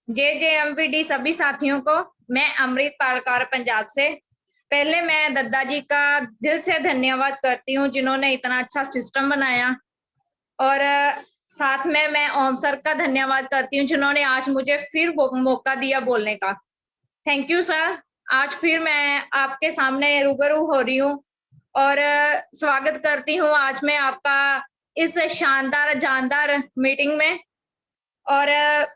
JJMPD सभी साथियों को मैं अमृत पालकर पंजाब से पहले मैं दद्दा जी का दिल से धन्यवाद करती हूँ जिन्होंने इतना अच्छा सिस्टम बनाया। और साथ में मैं ओम सर का धन्यवाद करती हूँ जिन्होंने आज मुझे फिर मौका दिया बोलने का। Thank you sir. आज फिर मैं आपके सामने रूबरू हो रही हूँ और स्वागत करती हूँ आज मैं आपका इस शानदार जानदार मीटिंग में। और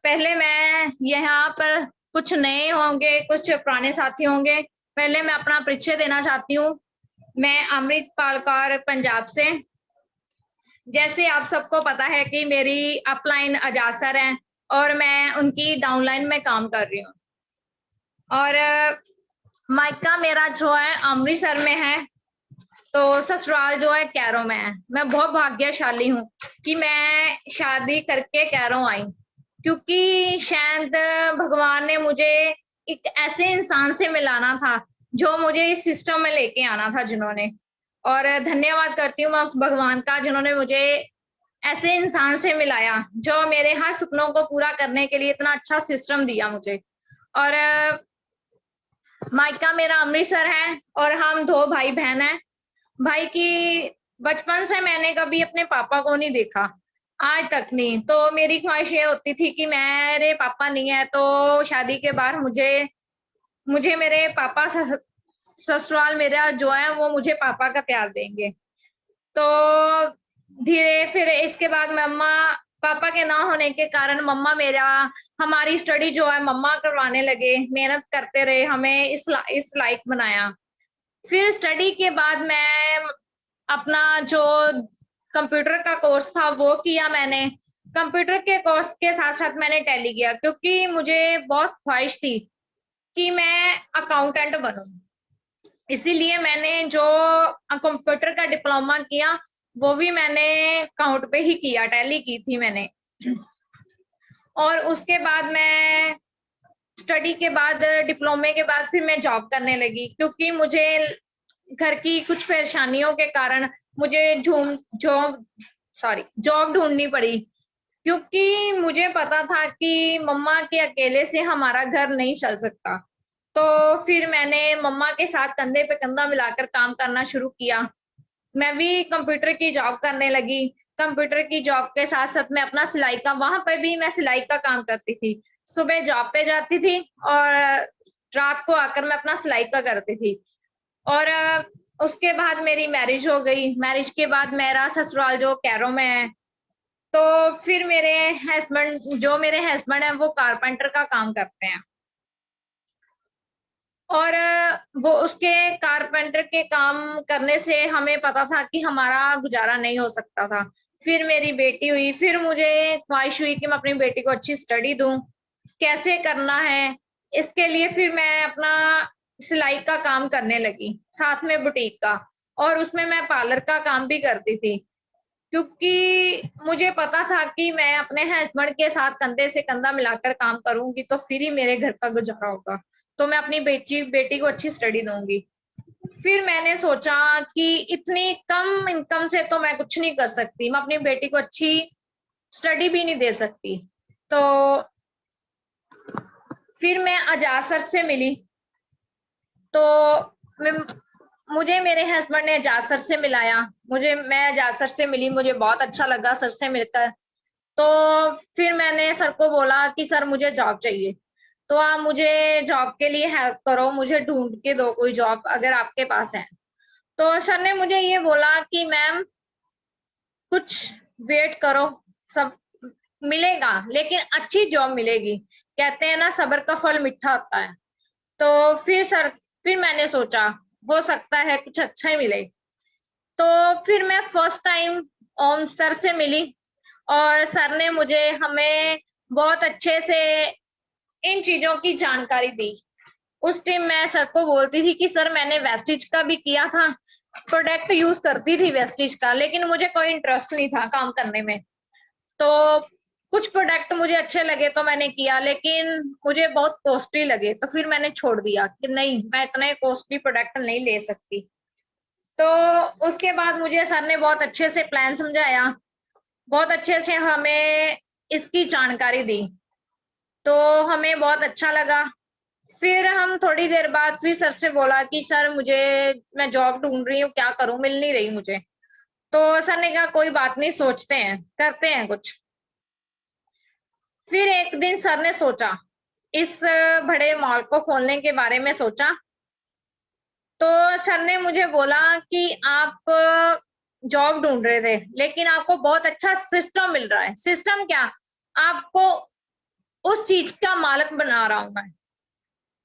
पहले मैं यहाँ पर कुछ नए होंगे, कुछ पुराने साथी होंगे। पहले मैं अपना परिचय देना चाहती हूँ। मैं अमृत पालकर पंजाब से। जैसे आप सबको पता है कि मेरी अपलाइन अजाज सर हैं और मैं उनकी डाउनलाइन में काम कर रही हूँ। और मायका मेरा जो है अमृतसर में है, तो ससुराल जो है कैरों में है। मैं बहुत भाग्यशाली हूँ कि मैं शादी करके कैरों आई, क्योंकि शायद भगवान ने मुझे एक ऐसे इंसान से मिलाना था जो मुझे इस सिस्टम में लेके आना था जिन्होंने। और धन्यवाद करती हूँ मैं उस भगवान का जिन्होंने मुझे ऐसे इंसान से मिलाया जो मेरे हर सपनों को पूरा करने के लिए इतना अच्छा सिस्टम दिया मुझे। और मायका मेरा अमृतसर है और हम दो भाई बहन हैं। भाई की बचपन से मैंने कभी अपने पापा को नहीं देखा, आज तक नहीं। तो मेरी ख्वाहिश ये होती थी कि मेरे पापा नहीं है तो शादी के बाद मुझे मुझे मेरे पापा ससुराल मेरा जो है वो मुझे पापा का प्यार देंगे। तो धीरे फिर इसके बाद मम्मा पापा के ना होने के कारण मम्मा मेरा हमारी स्टडी जो है मम्मा करवाने लगे, मेहनत करते रहे, हमें इस लायक बनाया। फिर स्टडी के बाद मैं अपना जो कंप्यूटर का कोर्स था वो किया मैंने। कंप्यूटर के कोर्स के साथ साथ मैंने टैली किया क्योंकि मुझे बहुत ख्वाहिश थी कि मैं अकाउंटेंट बनूं। इसीलिए मैंने जो कंप्यूटर का डिप्लोमा किया वो भी मैंने अकाउंट पे ही किया, टैली की थी मैंने। और उसके बाद मैं स्टडी के बाद डिप्लोमे के बाद फिर मैं जॉब करने लगी, क्योंकि मुझे घर की कुछ परेशानियों के कारण मुझे जॉब ढूंढनी पड़ी, क्योंकि मुझे पता था कि मम्मा के अकेले से हमारा घर नहीं चल सकता। तो फिर मैंने मम्मा के साथ कंधे पे कंधा मिलाकर काम करना शुरू किया। मैं भी कंप्यूटर की जॉब करने लगी। कंप्यूटर की जॉब के साथ साथ मैं अपना सिलाई का, वहां पर भी मैं सिलाई का काम करती थी। सुबह जॉब पे जाती थी और रात को आकर मैं अपना सिलाई का करती थी। और उसके बाद मेरी मैरिज हो गई। मैरिज के बाद मेरा ससुराल जो कैरों में है, तो फिर मेरे हस्बैंड है वो कारपेंटर का काम करते हैं। और वो उसके कारपेंटर के काम करने से हमें पता था कि हमारा गुजारा नहीं हो सकता था। फिर मेरी बेटी हुई, फिर मुझे ख्वाहिश हुई कि मैं अपनी बेटी को अच्छी स्टडी दूं, कैसे करना है। इसके लिए फिर मैं अपना सिलाई का काम करने लगी, साथ में बुटीक का। और उसमें मैं पार्लर का काम भी करती थी, क्योंकि मुझे पता था कि मैं अपने हस्बैंड के साथ कंधे से कंधा मिलाकर काम करूंगी तो फिर ही मेरे घर का गुजारा होगा। तो मैं अपनी बेटी को अच्छी स्टडी दूंगी। फिर मैंने सोचा कि इतनी कम इनकम से तो मैं कुछ नहीं कर सकती, मैं अपनी बेटी को अच्छी स्टडी भी नहीं दे सकती। तो फिर मैं अजाज सर से मिली। तो मुझे मेरे हस्बैंड ने अजाज सर से मिलाया। मैं अजाज सर से मिली, मुझे बहुत अच्छा लगा सर से मिलकर। तो फिर मैंने सर को बोला कि सर मुझे जॉब चाहिए, तो आप मुझे जॉब के लिए हेल्प करो, मुझे ढूंढ के दो कोई जॉब अगर आपके पास है। तो सर ने मुझे ये बोला कि मैम कुछ वेट करो, सब मिलेगा, लेकिन अच्छी जॉब मिलेगी। कहते हैं ना सब्र का फल मीठा होता है। तो फिर मैंने सोचा हो सकता है कुछ अच्छा ही मिले। तो फिर मैं फर्स्ट टाइम ओम सर से मिली और सर ने मुझे हमें बहुत अच्छे से इन चीजों की जानकारी दी। उस टाइम मैं सर को बोलती थी कि सर मैंने वेस्टिज का भी किया था, प्रोडक्ट यूज करती थी वेस्टिज का, लेकिन मुझे कोई इंटरेस्ट नहीं था काम करने में। तो कुछ प्रोडक्ट मुझे अच्छे लगे तो मैंने किया, लेकिन मुझे बहुत कॉस्टली लगे तो फिर मैंने छोड़ दिया कि नहीं, मैं इतने कॉस्टली प्रोडक्ट नहीं ले सकती। तो उसके बाद मुझे सर ने बहुत अच्छे से प्लान समझाया, बहुत अच्छे से हमें इसकी जानकारी दी। तो हमें बहुत अच्छा लगा। फिर हम थोड़ी देर बाद फिर सर से बोला कि सर मुझे, मैं जॉब ढूंढ रही हूँ, क्या करूं, मिल नहीं रही मुझे। तो सर ने कहा कोई बात नहीं, सोचते हैं, करते हैं कुछ। फिर एक दिन सर ने सोचा, इस बड़े मॉल को खोलने के बारे में सोचा। तो सर ने मुझे बोला कि आप जॉब ढूंढ रहे थे, लेकिन आपको बहुत अच्छा सिस्टम मिल रहा है। सिस्टम क्या, आपको उस चीज का मालिक बना रहा हूं मैं।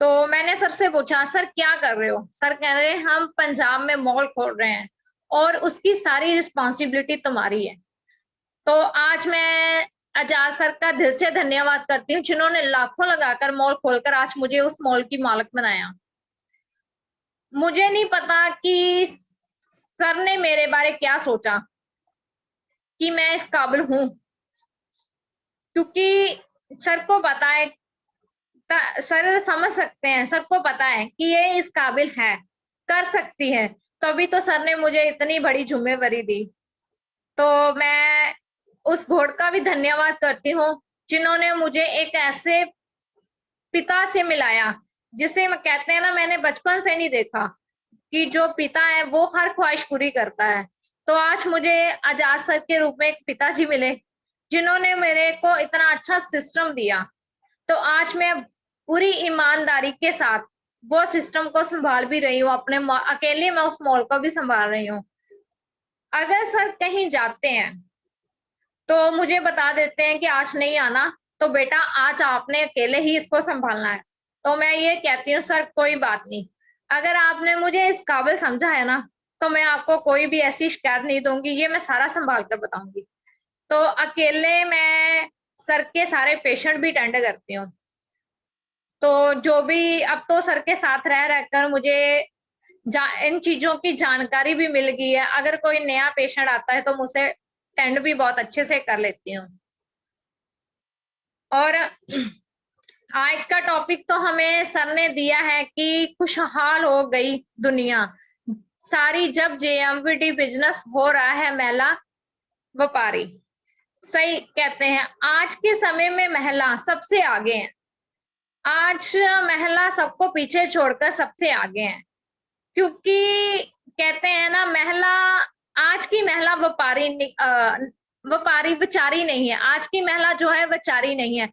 तो मैंने सर से पूछा, सर क्या कर रहे हो? सर कह रहे हैं हम पंजाब में मॉल खोल रहे हैं और उसकी सारी रिस्पॉन्सिबिलिटी तुम्हारी है। तो आज मैं आजाद सर का दिल से धन्यवाद करती हूँ, जिन्होंने लाखों लगाकर मॉल खोलकर आज मुझे उस मॉल की मालिक बनाया। मुझे नहीं पता कि सर ने मेरे बारे क्या सोचा, कि मैं इस काबिल हूं, क्योंकि सर को पता है, सर समझ सकते हैं, सबको पता है कि ये इस काबिल है, कर सकती है। तभी तो सर ने मुझे इतनी बड़ी जिम्मेवारी दी। तो मैं उस घोड़ का भी धन्यवाद करती हूँ, जिन्होंने मुझे एक ऐसे पिता से मिलाया, जिसे मैं कहते हैं ना, मैंने बचपन से नहीं देखा कि जो पिता है वो हर ख्वाहिश पूरी करता है। तो आज मुझे आजाद सर के रूप में एक पिताजी मिले, जिन्होंने मेरे को इतना अच्छा सिस्टम दिया। तो आज मैं पूरी ईमानदारी के साथ वो सिस्टम को संभाल भी रही हूँ, अपने अकेले मैं उस मॉल को भी संभाल रही हूँ। अगर सर कहीं जाते हैं तो मुझे बता देते हैं कि आज नहीं आना, तो बेटा आज आपने अकेले ही इसको संभालना है। तो मैं ये कहती हूँ, सर कोई बात नहीं, अगर आपने मुझे इस काबिल समझा है ना, तो मैं आपको कोई भी ऐसी शिकायत नहीं दूंगी, ये मैं सारा संभाल कर बताऊंगी। तो अकेले मैं सर के सारे पेशेंट भी अटेंड करती हूँ। तो जो भी, अब तो सर के साथ रह रहकर मुझे इन चीजों की जानकारी भी मिल गई है। अगर कोई नया पेशेंट आता है तो मुझसे अटेंड भी बहुत अच्छे से कर लेती हूँ। और आज का टॉपिक तो हमें सर ने दिया है कि खुशहाल हो गई दुनिया सारी, जब जेएमवीडी बिजनेस हो रहा है महिला व्यापारी। सही कहते हैं, आज के समय में महिला सबसे आगे है। आज महिला सबको पीछे छोड़कर सबसे आगे है, क्योंकि कहते हैं ना, महिला, आज की महिला व्यापारी बेचारी नहीं है। आज की महिला जो है बेचारी नहीं है,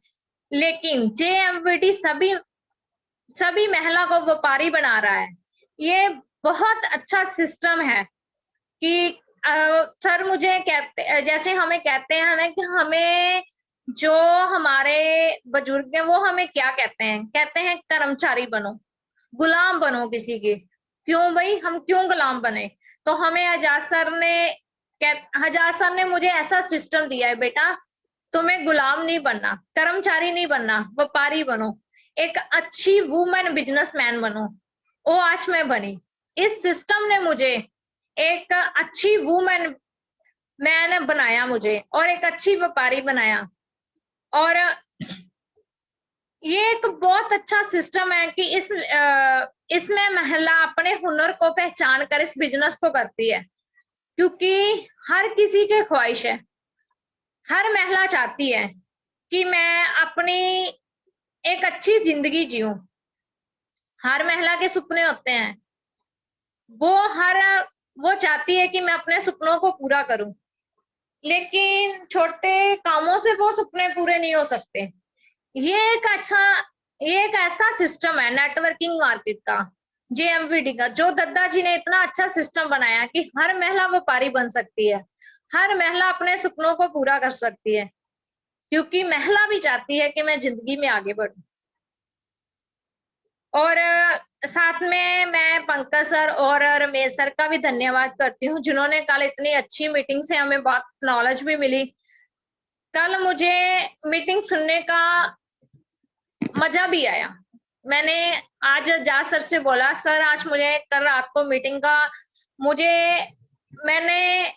लेकिन जेएमवीडी सभी सभी महिला को व्यापारी बना रहा है। ये बहुत अच्छा सिस्टम है कि सर मुझे कहते, जैसे हमें कहते हैं ना कि हमें, जो हमारे बुजुर्ग हैं वो हमें क्या कहते हैं, कहते हैं कर्मचारी बनो, गुलाम बनो किसी के। क्यों भाई, हम क्यों गुलाम बने? तो हमें आजाद सर ने मुझे ऐसा सिस्टम दिया है, बेटा तुम्हें गुलाम नहीं बनना, कर्मचारी नहीं बनना, व्यापारी बनो, एक अच्छी वुमेन बिजनेसमैन बनो। वो आज मैं बनी। इस सिस्टम ने मुझे एक अच्छी वुमेन मैन बनाया मुझे, और एक अच्छी व्यापारी बनाया। और ये एक बहुत अच्छा सिस्टम है कि इसमें महिला अपने हुनर को पहचान कर इस बिजनेस को करती है, क्योंकि हर किसी की ख्वाहिश है, हर महिला चाहती है कि मैं अपनी एक अच्छी जिंदगी जीऊं। हर महिला के सपने होते हैं, वो हर वो चाहती है कि मैं अपने सपनों को पूरा करूं, लेकिन छोटे कामों से वो सपने पूरे नहीं हो सकते। ये एक अच्छा, ये एक ऐसा सिस्टम है नेटवर्किंग मार्केट का, जेएमवीडी का, जो दद्दा जी ने इतना अच्छा सिस्टम बनाया कि हर महिला व्यापारी बन सकती है, हर महिला अपने सपनों को पूरा कर सकती है, क्योंकि महिला भी चाहती है कि मैं जिंदगी में आगे बढ़ूं। और साथ में मैं पंकज सर और रमेश सर का भी धन्यवाद करती हूँ, जिन्होंने कल इतनी अच्छी मीटिंग से हमें बहुत नॉलेज भी मिली। कल मुझे मीटिंग सुनने का मजा भी आया। मैंने आज जा सर से बोला, सर आज मुझे कल रात को मीटिंग का, मुझे, मैंने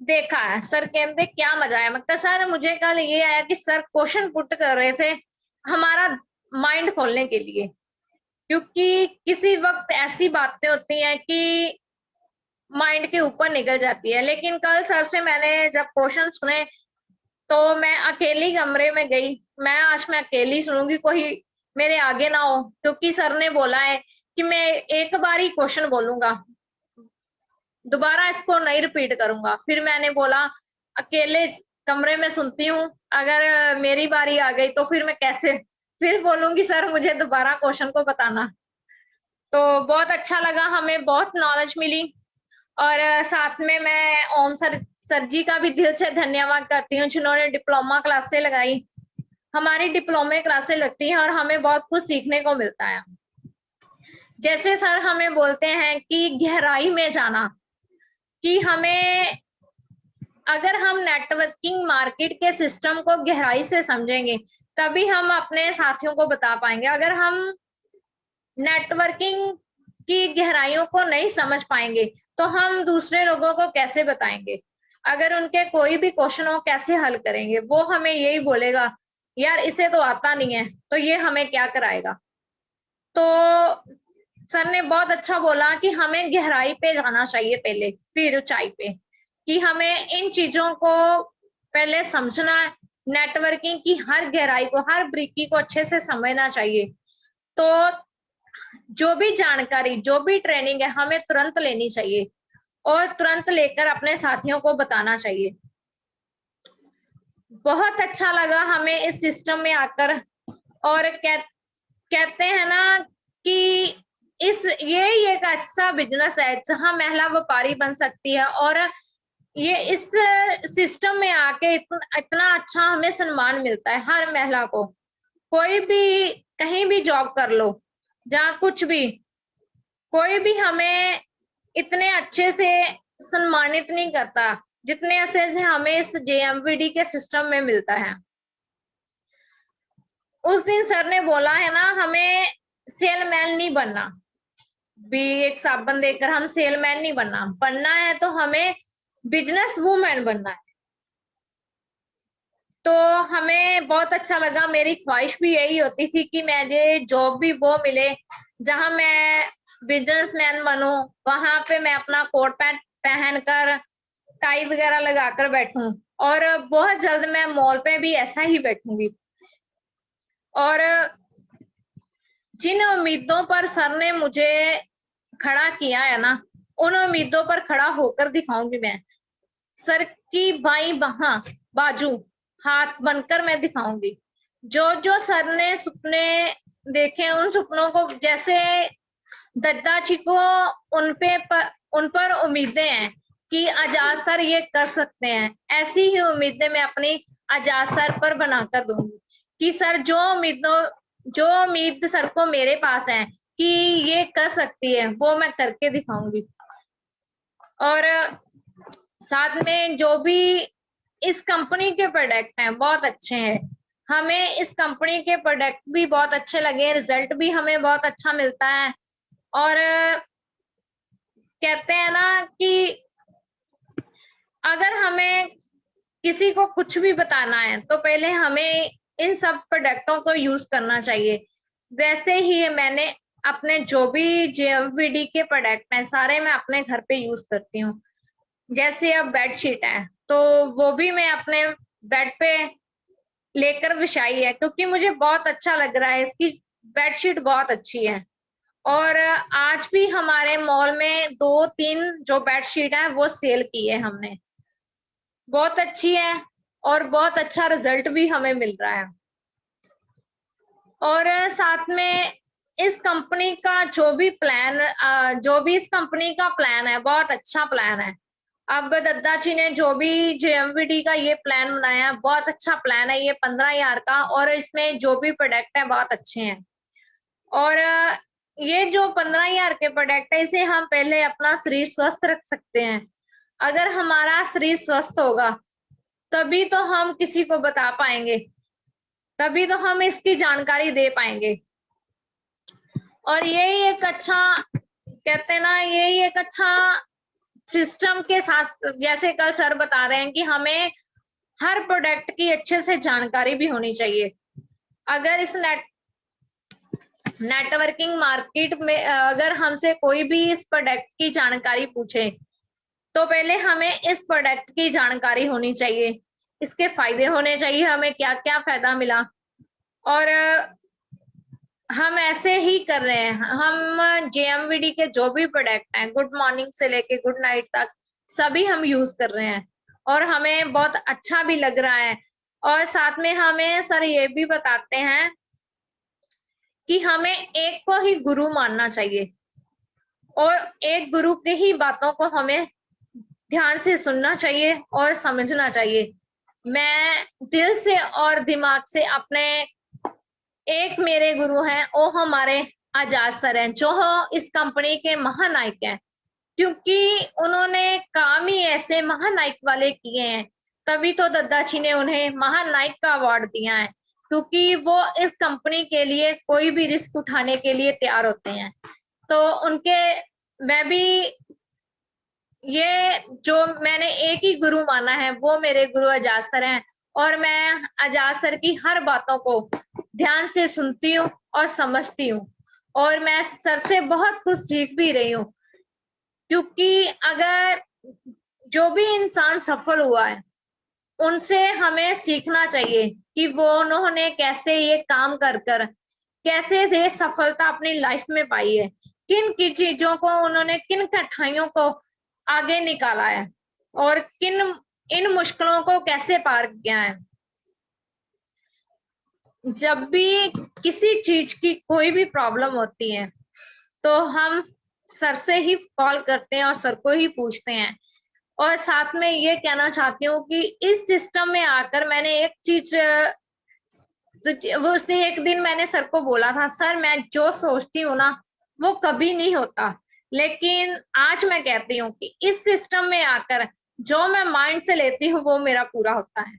देखा है। सर कहते क्या मजा आया? मतलब सर मुझे कल ये आया कि सर क्वेश्चन पुट कर रहे थे हमारा माइंड खोलने के लिए, क्योंकि किसी वक्त ऐसी बातें होती हैं कि माइंड के ऊपर निकल जाती है। लेकिन कल सर से मैंने जब क्वेश्चन सुने, तो मैं अकेली कमरे में गई मैं अकेली सुनूंगी, कोई मेरे आगे ना हो, क्योंकि सर ने बोला है कि मैं एक बार ही क्वेश्चन बोलूंगा, दोबारा इसको नहीं रिपीट करूंगा। फिर मैंने बोला अकेले कमरे में सुनती हूँ, अगर मेरी बारी आ गई तो फिर मैं कैसे फिर बोलूंगी सर मुझे दोबारा क्वेश्चन को बताना। तो बहुत अच्छा लगा, हमें बहुत नॉलेज मिली। और साथ में मैं ओम सर जी का भी दिल से धन्यवाद करती हूँ, जिन्होंने डिप्लोमा क्लासें लगाई। हमारी डिप्लोमा क्लासें लगती हैं और हमें बहुत कुछ सीखने को मिलता है। जैसे सर हमें बोलते हैं कि गहराई में जाना, कि हमें अगर हम नेटवर्किंग मार्केट के सिस्टम को गहराई से समझेंगे तभी हम अपने साथियों को बता पाएंगे। अगर हम नेटवर्किंग की गहराइयों को नहीं समझ पाएंगे तो हम दूसरे लोगों को कैसे बताएंगे? अगर उनके कोई भी क्वेश्चन हो कैसे हल करेंगे? वो हमें यही बोलेगा यार इसे तो आता नहीं है, तो ये हमें क्या कराएगा। तो सर ने बहुत अच्छा बोला कि हमें गहराई पे जाना चाहिए पहले, फिर ऊंचाई पे, कि हमें इन चीजों को पहले समझना है, नेटवर्किंग की हर गहराई को, हर बारीकी को अच्छे से समझना चाहिए। तो जो भी जानकारी, जो भी ट्रेनिंग है हमें तुरंत लेनी चाहिए और तुरंत लेकर अपने साथियों को बताना चाहिए। बहुत अच्छा लगा हमें इस सिस्टम में आकर। और कहते हैं ना कि ये एक ऐसा बिजनेस है जहां महिला व्यापारी बन सकती है, और ये इस सिस्टम में आके इतना अच्छा हमें सम्मान मिलता है हर महिला को। कोई भी कहीं भी जॉब कर लो, जहाँ कुछ भी, कोई भी हमें इतने अच्छे से सम्मानित नहीं करता जितने अच्छे से हमें इस जेएमवीडी के सिस्टम में मिलता है। उस दिन सर ने बोला है ना, हमें सेलमैन नहीं बनना, भी एक साबुन देकर हम सेलमैन नहीं बनना है तो हमें बिजनेस वूमेन बनना है। तो हमें बहुत अच्छा लगा। मेरी ख्वाहिश भी यही होती थी कि मुझे जॉब भी वो मिले जहां मैं बिजनेसमैन बनूं, वहां पे मैं अपना कोट पैंट पहनकर टाई वगैरह लगाकर बैठूं, और बहुत जल्द मैं मॉल पे भी ऐसा ही बैठूंगी। और जिन उम्मीदों पर सर ने मुझे खड़ा किया है ना, उन उम्मीदों पर खड़ा होकर दिखाऊंगी मैं। सर की बाई बाजू हाथ बनकर मैं दिखाऊंगी। जो जो सर ने सपने देखे उन सपनों को, जैसे दद्दा जी को उन पर उम्मीदें हैं कि आजाद सर ये कर सकते हैं, ऐसी ही उम्मीदें मैं अपनी आजाद सर पर बनाकर दूंगी कि सर जो उम्मीद सर को मेरे पास है कि ये कर सकती है, वो मैं करके दिखाऊंगी। और साथ में जो भी इस कंपनी के प्रोडक्ट हैं बहुत अच्छे हैं, हमें इस कंपनी के प्रोडक्ट भी बहुत अच्छे लगे, रिजल्ट भी हमें बहुत अच्छा मिलता है। और कहते हैं ना कि अगर हमें किसी को कुछ भी बताना है तो पहले हमें इन सब प्रोडक्टों को यूज करना चाहिए। वैसे ही मैंने अपने जो भी जेएमवीडी के प्रोडक्ट हैं सारे मैं अपने घर पे यूज करती हूँ। जैसे अब बेडशीट है तो वो भी मैं अपने बेड पे लेकर बिछाई है, क्योंकि मुझे बहुत अच्छा लग रहा है, इसकी बेडशीट बहुत अच्छी है। और आज भी हमारे मॉल में 2-3 जो बेडशीट है वो सेल की है हमने, बहुत अच्छी है और बहुत अच्छा रिजल्ट भी हमें मिल रहा है। और साथ में इस कंपनी का जो भी इस कंपनी का प्लान है बहुत अच्छा प्लान है। अब दद्दा जी ने जो भी जेएमवीडी का ये प्लान बनाया है बहुत अच्छा प्लान है, ये 15,000 का, और इसमें जो भी प्रोडक्ट है बहुत अच्छे हैं। और ये जो 15,000 के प्रोडक्ट है इसे हम पहले अपना शरीर स्वस्थ रख सकते हैं। अगर हमारा शरीर स्वस्थ होगा तभी तो हम किसी को बता पाएंगे, तभी तो हम इसकी जानकारी दे पाएंगे। और यही एक अच्छा, कहते हैं ना, यही एक अच्छा सिस्टम के साथ, जैसे कल सर बता रहे हैं कि हमें हर प्रोडक्ट की अच्छे से जानकारी भी होनी चाहिए। अगर इस नेटवर्किंग मार्केट में अगर हमसे कोई भी इस प्रोडक्ट की जानकारी पूछे तो पहले हमें इस प्रोडक्ट की जानकारी होनी चाहिए, इसके फायदे होने चाहिए, हमें क्या क्या फायदा मिला, और हम ऐसे ही कर रहे हैं। हम JMVD के जो भी प्रोडक्ट हैं, गुड मॉर्निंग से लेके गुड नाइट तक सभी हम यूज कर रहे हैं और हमें बहुत अच्छा भी लग रहा है। और साथ में हमें सर ये भी बताते हैं कि हमें एक को ही गुरु मानना चाहिए और एक गुरु के ही बातों को हमें ध्यान से सुनना चाहिए और समझना चाहिए। मैं दिल से और दिमाग से अपने, एक मेरे गुरु हैं वो हमारे आजाद सर हैं, जो इस कंपनी के महानायक हैं, क्योंकि उन्होंने काम ही ऐसे महानायक वाले किए हैं, तभी तो दद्दा जी ने उन्हें महानायक का अवार्ड दिया है, क्योंकि वो इस कंपनी के लिए कोई भी रिस्क उठाने के लिए तैयार होते हैं। तो उनके, मैं भी ये जो मैंने एक ही गुरु माना है वो मेरे गुरु आजाद सर हैं, और मैं आजाद सर की हर बातों को ध्यान से सुनती हूँ और समझती हूँ, और मैं सर से बहुत कुछ सीख भी रही हूँ। क्योंकि अगर जो भी इंसान सफल हुआ है उनसे हमें सीखना चाहिए कि वो उन्होंने कैसे ये काम कर कर कैसे ये सफलता अपनी लाइफ में पाई है, किन किन चीजों को उन्होंने, किन कठिनाइयों को आगे निकाला है और किन इन मुश्किलों को कैसे पार किया है। जब भी किसी चीज की कोई भी प्रॉब्लम होती है तो हम सर से ही कॉल करते हैं और सर को ही पूछते हैं। और साथ में ये कहना चाहती हूँ कि इस सिस्टम में आकर मैंने एक चीज, वो उसने एक दिन मैंने सर को बोला था, सर मैं जो सोचती हूँ ना वो कभी नहीं होता, लेकिन आज मैं कहती हूँ कि इस सिस्टम में आकर जो मैं माइंड से लेती हूँ वो मेरा पूरा होता है।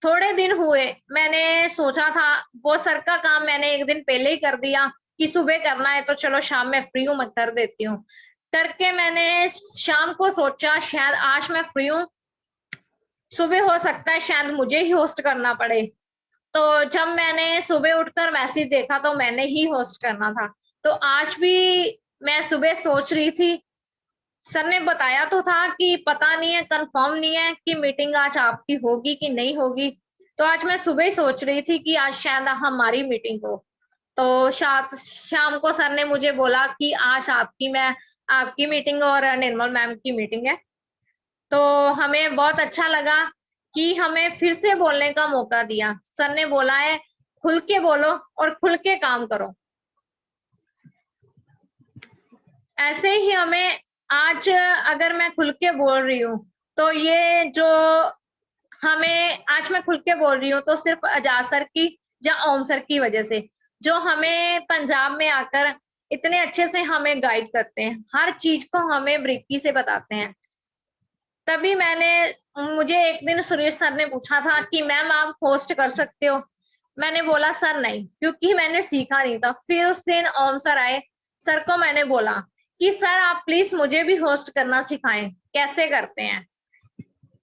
थोड़े दिन हुए, मैंने सोचा था वो सर का काम मैंने एक दिन पहले ही कर दिया कि सुबह करना है तो चलो शाम में फ्री हूँ मैं कर देती हूँ, करके मैंने शाम को सोचा शायद आज मैं फ्री हूँ, सुबह हो सकता है शायद मुझे ही होस्ट करना पड़े। तो जब मैंने सुबह उठकर मैसेज देखा तो मैंने ही होस्ट करना था। तो आज भी मैं सुबह सोच रही थी, सर ने बताया तो था कि पता नहीं है, कंफर्म नहीं है कि मीटिंग आज आपकी होगी कि नहीं होगी। तो आज मैं सुबह ही सोच रही थी कि आज शायद हमारी मीटिंग हो। तो शाम को सर ने मुझे बोला कि आज आपकी मीटिंग और निर्मल मैम की मीटिंग है। तो हमें बहुत अच्छा लगा कि हमें फिर से बोलने का मौका दिया। सर ने बोला है खुल के बोलो और खुल के काम करो। ऐसे ही हमें आज अगर मैं खुल के बोल रही हूँ तो ये जो हमें आज मैं खुल के बोल रही हूँ तो सिर्फ आजाद सर की या ओम सर की वजह से, जो हमें पंजाब में आकर इतने अच्छे से हमें गाइड करते हैं, हर चीज को हमें बारीकी से बताते हैं। तभी मुझे एक दिन सुरेश सर ने पूछा था कि मैम आप होस्ट कर सकते हो। मैंने बोला सर नहीं, क्योंकि मैंने सीखा नहीं था। फिर उस दिन ओम सर आए, सर को मैंने बोला कि सर आप प्लीज मुझे भी होस्ट करना सिखाएं, कैसे करते हैं।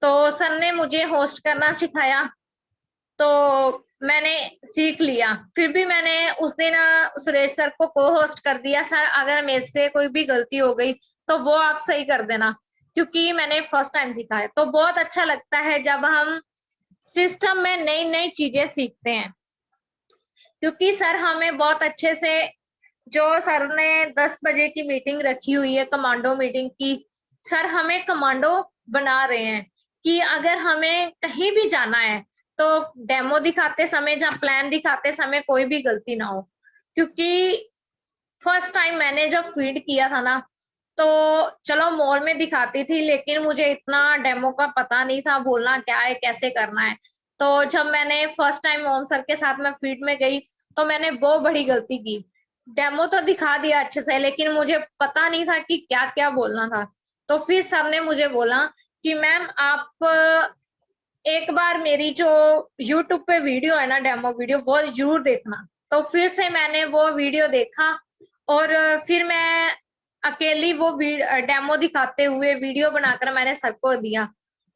तो सर ने मुझे होस्ट करना सिखाया तो मैंने सीख लिया। फिर भी मैंने उस दिन सुरेश सर को को होस्ट कर दिया, सर अगर मेरे से कोई भी गलती हो गई तो वो आप सही कर देना, क्योंकि मैंने फर्स्ट टाइम सीखा है। तो बहुत अच्छा लगता है जब हम सिस्टम में नई नई चीजें सीखते हैं, क्योंकि सर हमें बहुत अच्छे से, जो सर ने 10 बजे की मीटिंग रखी हुई है कमांडो मीटिंग की, सर हमें कमांडो बना रहे हैं कि अगर हमें कहीं भी जाना है तो डेमो दिखाते समय या प्लान दिखाते समय कोई भी गलती ना हो। क्योंकि फर्स्ट टाइम मैंने जब फीड किया था ना, तो चलो मॉल में दिखाती थी, लेकिन मुझे इतना डेमो का पता नहीं था बोलना क्या है कैसे करना है। तो जब मैंने फर्स्ट टाइम ओम सर के साथ मैं फीड में गई तो मैंने बहुत बड़ी गलती की। डेमो तो दिखा दिया अच्छे से, लेकिन मुझे पता नहीं था कि क्या क्या बोलना था। तो फिर सर ने मुझे बोला कि मैम आप एक बार मेरी जो यूट्यूब पे वीडियो है ना, डेमो वीडियो, वो जरूर देखना। तो फिर से मैंने वो वीडियो देखा और फिर मैं अकेली वो डेमो दिखाते हुए वीडियो बनाकर मैंने सर को दिया।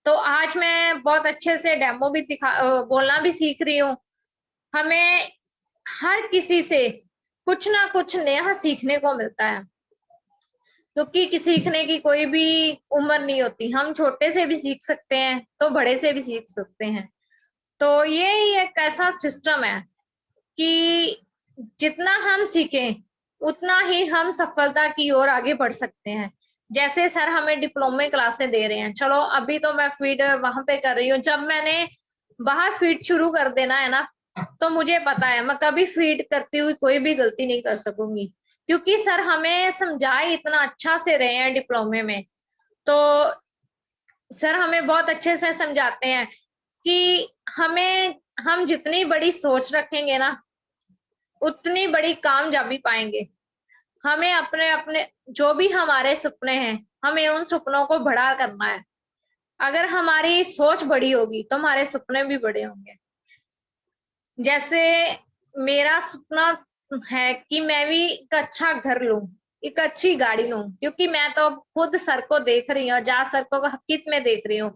तो आज मैं बहुत अच्छे से डेमो भी बोलना भी सीख रही हूँ। हमें हर किसी से कुछ ना कुछ नया सीखने को मिलता है, क्योंकि सीखने की कोई भी उम्र नहीं होती। हम छोटे से भी सीख सकते हैं तो बड़े से भी सीख सकते हैं। तो ये एक ऐसा सिस्टम है कि जितना हम सीखें उतना ही हम सफलता की ओर आगे बढ़ सकते हैं। जैसे सर हमें डिप्लोमा क्लासें दे रहे हैं, चलो अभी तो मैं फीड वहां पे कर रही हूँ, जब मैंने बाहर फीड शुरू कर देना है ना, तो मुझे पता है मैं कभी फीड करती हुई कोई भी गलती नहीं कर सकूंगी, क्योंकि सर हमें समझाए इतना अच्छा से रहे हैं डिप्लोमे में। तो सर हमें बहुत अच्छे से समझाते हैं कि हम जितनी बड़ी सोच रखेंगे ना, उतनी बड़ी कामयाबी पाएंगे। हमें अपने अपने जो भी हमारे सपने हैं, हमें उन सपनों को बड़ा करना है। अगर हमारी सोच बड़ी होगी तो हमारे सपने भी बड़े होंगे। जैसे मेरा सपना है कि मैं भी एक अच्छा घर लूं, एक अच्छी गाड़ी लूं, क्योंकि मैं तो खुद सर को देख रही हूँ, जा सर को हकीकत में देख रही हूँ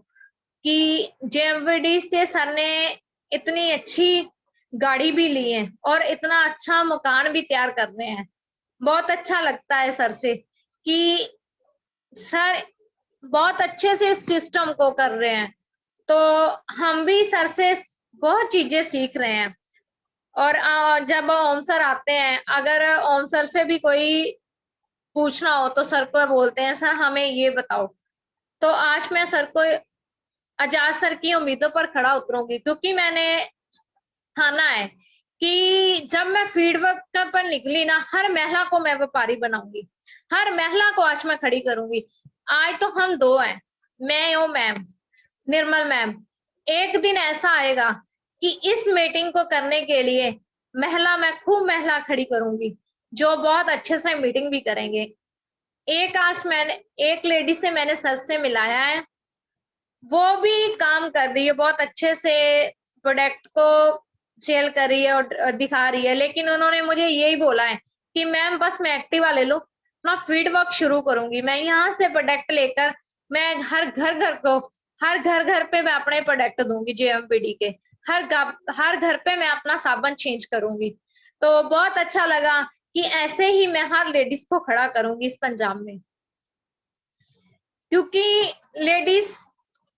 कि जेएमवीडी से सर ने इतनी अच्छी गाड़ी भी ली है और इतना अच्छा मकान भी तैयार कर रहे हैं। बहुत अच्छा लगता है सर से कि सर बहुत अच्छे से इस सिस्टम को कर रहे हैं। तो हम भी सर से बहुत चीजें सीख रहे हैं। और जब ओम सर आते हैं, अगर ओम सर से भी कोई पूछना हो तो सर को बोलते हैं सर हमें ये बताओ। तो आज मैं सर को आजाद सर की उम्मीदों पर खड़ा उतरूंगी, क्योंकि मैंने ठाना है कि जब मैं फील्ड वर्क पर निकली ना, हर महिला को मैं व्यापारी बनाऊंगी, हर महिला को आज मैं खड़ी करूंगी। आज तो हम दो हैं, मैं और मैम निर्मल मैम। एक दिन ऐसा आएगा कि इस मीटिंग को करने के लिए मैं खूब महिला खड़ी करूंगी, जो बहुत अच्छे से मीटिंग भी करेंगे। आज मैंने एक लेडी से मैंने सर से मिलाया है, वो भी काम कर रही है, बहुत अच्छे से प्रोडक्ट को सेल कर रही है और दिखा रही है। लेकिन उन्होंने मुझे यही बोला है कि मैम बस मैं एक्टिवा ले लो, अपना फीड वर्क शुरू करूंगी, मैं यहाँ से प्रोडक्ट लेकर मैं हर घर पे मैं अपने प्रोडक्ट दूंगी जेएमपीडी के। हर घर पे मैं अपना साबुन चेंज करूंगी। तो बहुत अच्छा लगा कि ऐसे ही मैं हर लेडीज को खड़ा करूंगी इस पंजाब में, क्योंकि लेडीज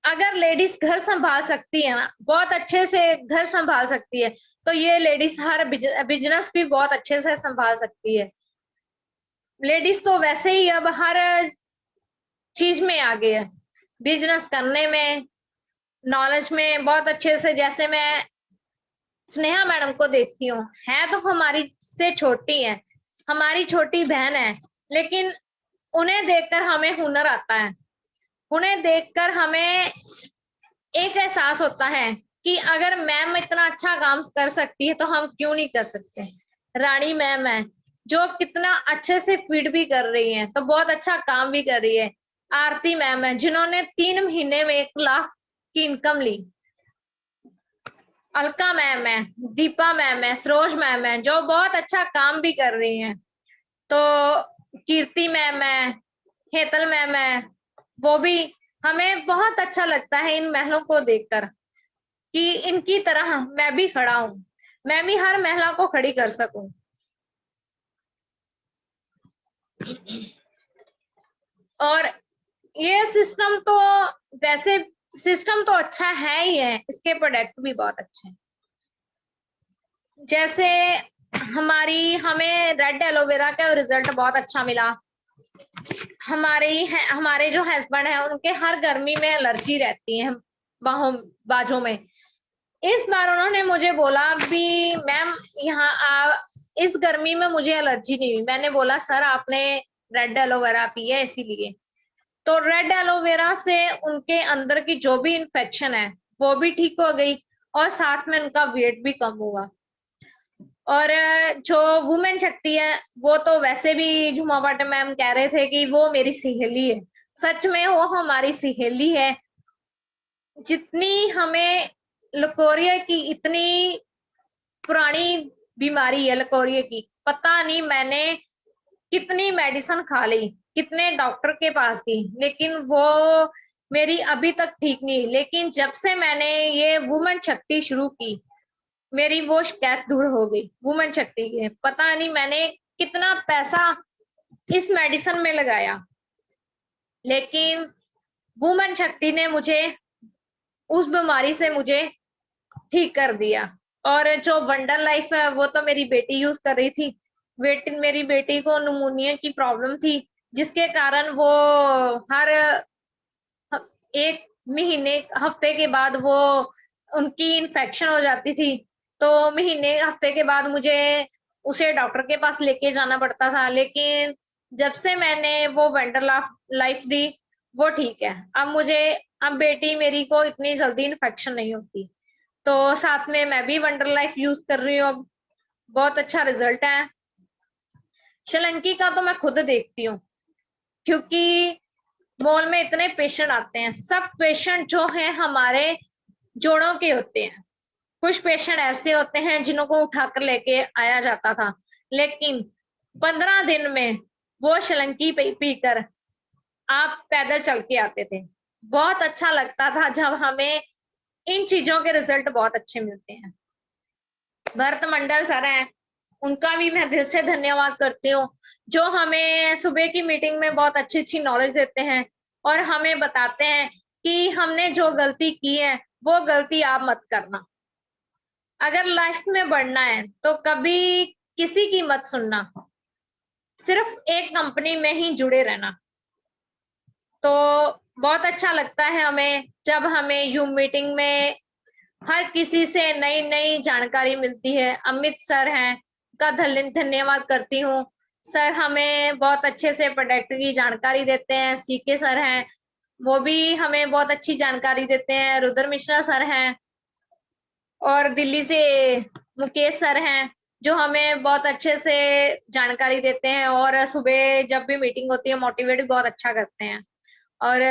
अगर लेडीज घर संभाल सकती है ना, बहुत अच्छे से घर संभाल सकती है, तो ये लेडीज हर बिजनेस भी बहुत अच्छे से संभाल सकती है। लेडीज तो वैसे ही अब हर चीज में आगे है, बिजनेस करने में, नॉलेज में बहुत अच्छे से। जैसे मैं स्नेहा मैडम को देखती हूँ, है तो हमारी से छोटी है, हमारी छोटी बहन है, लेकिन उन्हें देखकर हमें हुनर आता है। उन्हें देखकर हमें एक एहसास होता है कि अगर मैम इतना अच्छा काम कर सकती है तो हम क्यों नहीं कर सकते। रानी मैम है जो कितना अच्छे से फीड भी कर रही है, तो बहुत अच्छा काम भी कर रही है। आरती मैम है जिन्होंने 3 महीने में 1 लाख की इनकम ली। अलका मैम है, दीपा मैम है, सरोज मैम है जो बहुत अच्छा काम भी कर रही हैं। तो कीर्ति मैम है, हेतल मैम है, वो भी। हमें बहुत अच्छा लगता है इन महिलाओं को देखकर कि इनकी तरह मैं भी खड़ा हूं, मैं भी हर महिला को खड़ी कर सकूं। और ये सिस्टम तो वैसे सिस्टम तो अच्छा है ही है, इसके प्रोडक्ट भी बहुत अच्छे हैं। जैसे हमें रेड एलोवेरा का रिजल्ट बहुत अच्छा मिला। हमारे जो हस्बैंड है उनके हर गर्मी में एलर्जी रहती है बाजों में। इस बार उन्होंने मुझे बोला भी मैम इस गर्मी में मुझे एलर्जी नहीं हुई। मैंने बोला सर आपने रेड एलोवेरा पी है इसीलिए। तो रेड एलोवेरा से उनके अंदर की जो भी इन्फेक्शन है वो भी ठीक हो गई, और साथ में उनका वेट भी कम हुआ। और जो वुमेन शक्ति है वो तो वैसे भी झुमा भट्ट मैम कह रहे थे कि वो मेरी सहेली है। सच में वो हमारी सहेली है। जितनी हमें लकोरिया की इतनी पुरानी बीमारी है लकोरिया की, पता नहीं मैंने कितनी मेडिसिन खा ली, कितने डॉक्टर के पास गई, लेकिन वो मेरी अभी तक ठीक नहीं। लेकिन जब से मैंने ये वुमेन शक्ति शुरू की, मेरी वो शिकायत दूर हो गई। वुमेन शक्ति के पता नहीं मैंने कितना पैसा इस मेडिसिन में लगाया, लेकिन वुमेन शक्ति ने मुझे उस बीमारी से मुझे ठीक कर दिया। और जो वंडर लाइफ है वो तो मेरी बेटी यूज कर रही थी। मेरी बेटी को निमोनिया की प्रॉब्लम थी, जिसके कारण वो हर एक महीने हफ्ते के बाद वो उनकी इन्फेक्शन हो जाती थी। तो महीने हफ्ते के बाद मुझे उसे डॉक्टर के पास लेके जाना पड़ता था। लेकिन जब से मैंने वो वंडर लाइफ दी, वो ठीक है। अब बेटी मेरी को इतनी जल्दी इन्फेक्शन नहीं होती। तो साथ में मैं भी वंडर लाइफ यूज कर रही हूँ अब। बहुत अच्छा रिजल्ट है। शलंकी का तो मैं खुद देखती हूँ, क्योंकि मॉल में इतने पेशेंट आते हैं। सब पेशेंट जो है हमारे जोड़ों के होते हैं। कुछ पेशेंट ऐसे होते हैं जिन्हों को उठाकर लेके आया जाता था, लेकिन 15 दिन में वो शलंकी पीकर आप पैदल चल के आते थे। बहुत अच्छा लगता था जब हमें इन चीजों के रिजल्ट बहुत अच्छे मिलते हैं। भरत मंडल सर हैं, उनका भी मैं दिल से धन्यवाद करती हूँ, जो हमें सुबह की मीटिंग में बहुत अच्छी अच्छी नॉलेज देते हैं और हमें बताते हैं कि हमने जो गलती की है वो गलती आप मत करना। अगर लाइफ में बढ़ना है तो कभी किसी की मत सुनना, सिर्फ एक कंपनी में ही जुड़े रहना। तो बहुत अच्छा लगता है हमें जब हमें यूम मीटिंग में हर किसी से नई नई जानकारी मिलती है। अमित सर हैं, का धन्यवाद करती हूँ। सर हमें बहुत अच्छे से प्रोडक्ट की जानकारी देते हैं। सीके सर हैं, वो भी हमें बहुत अच्छी जानकारी देते हैं। रुद्र मिश्रा सर हैं, और दिल्ली से मुकेश सर हैं, जो हमें बहुत अच्छे से जानकारी देते हैं और सुबह जब भी मीटिंग होती है मोटिवेट भी बहुत अच्छा करते हैं। और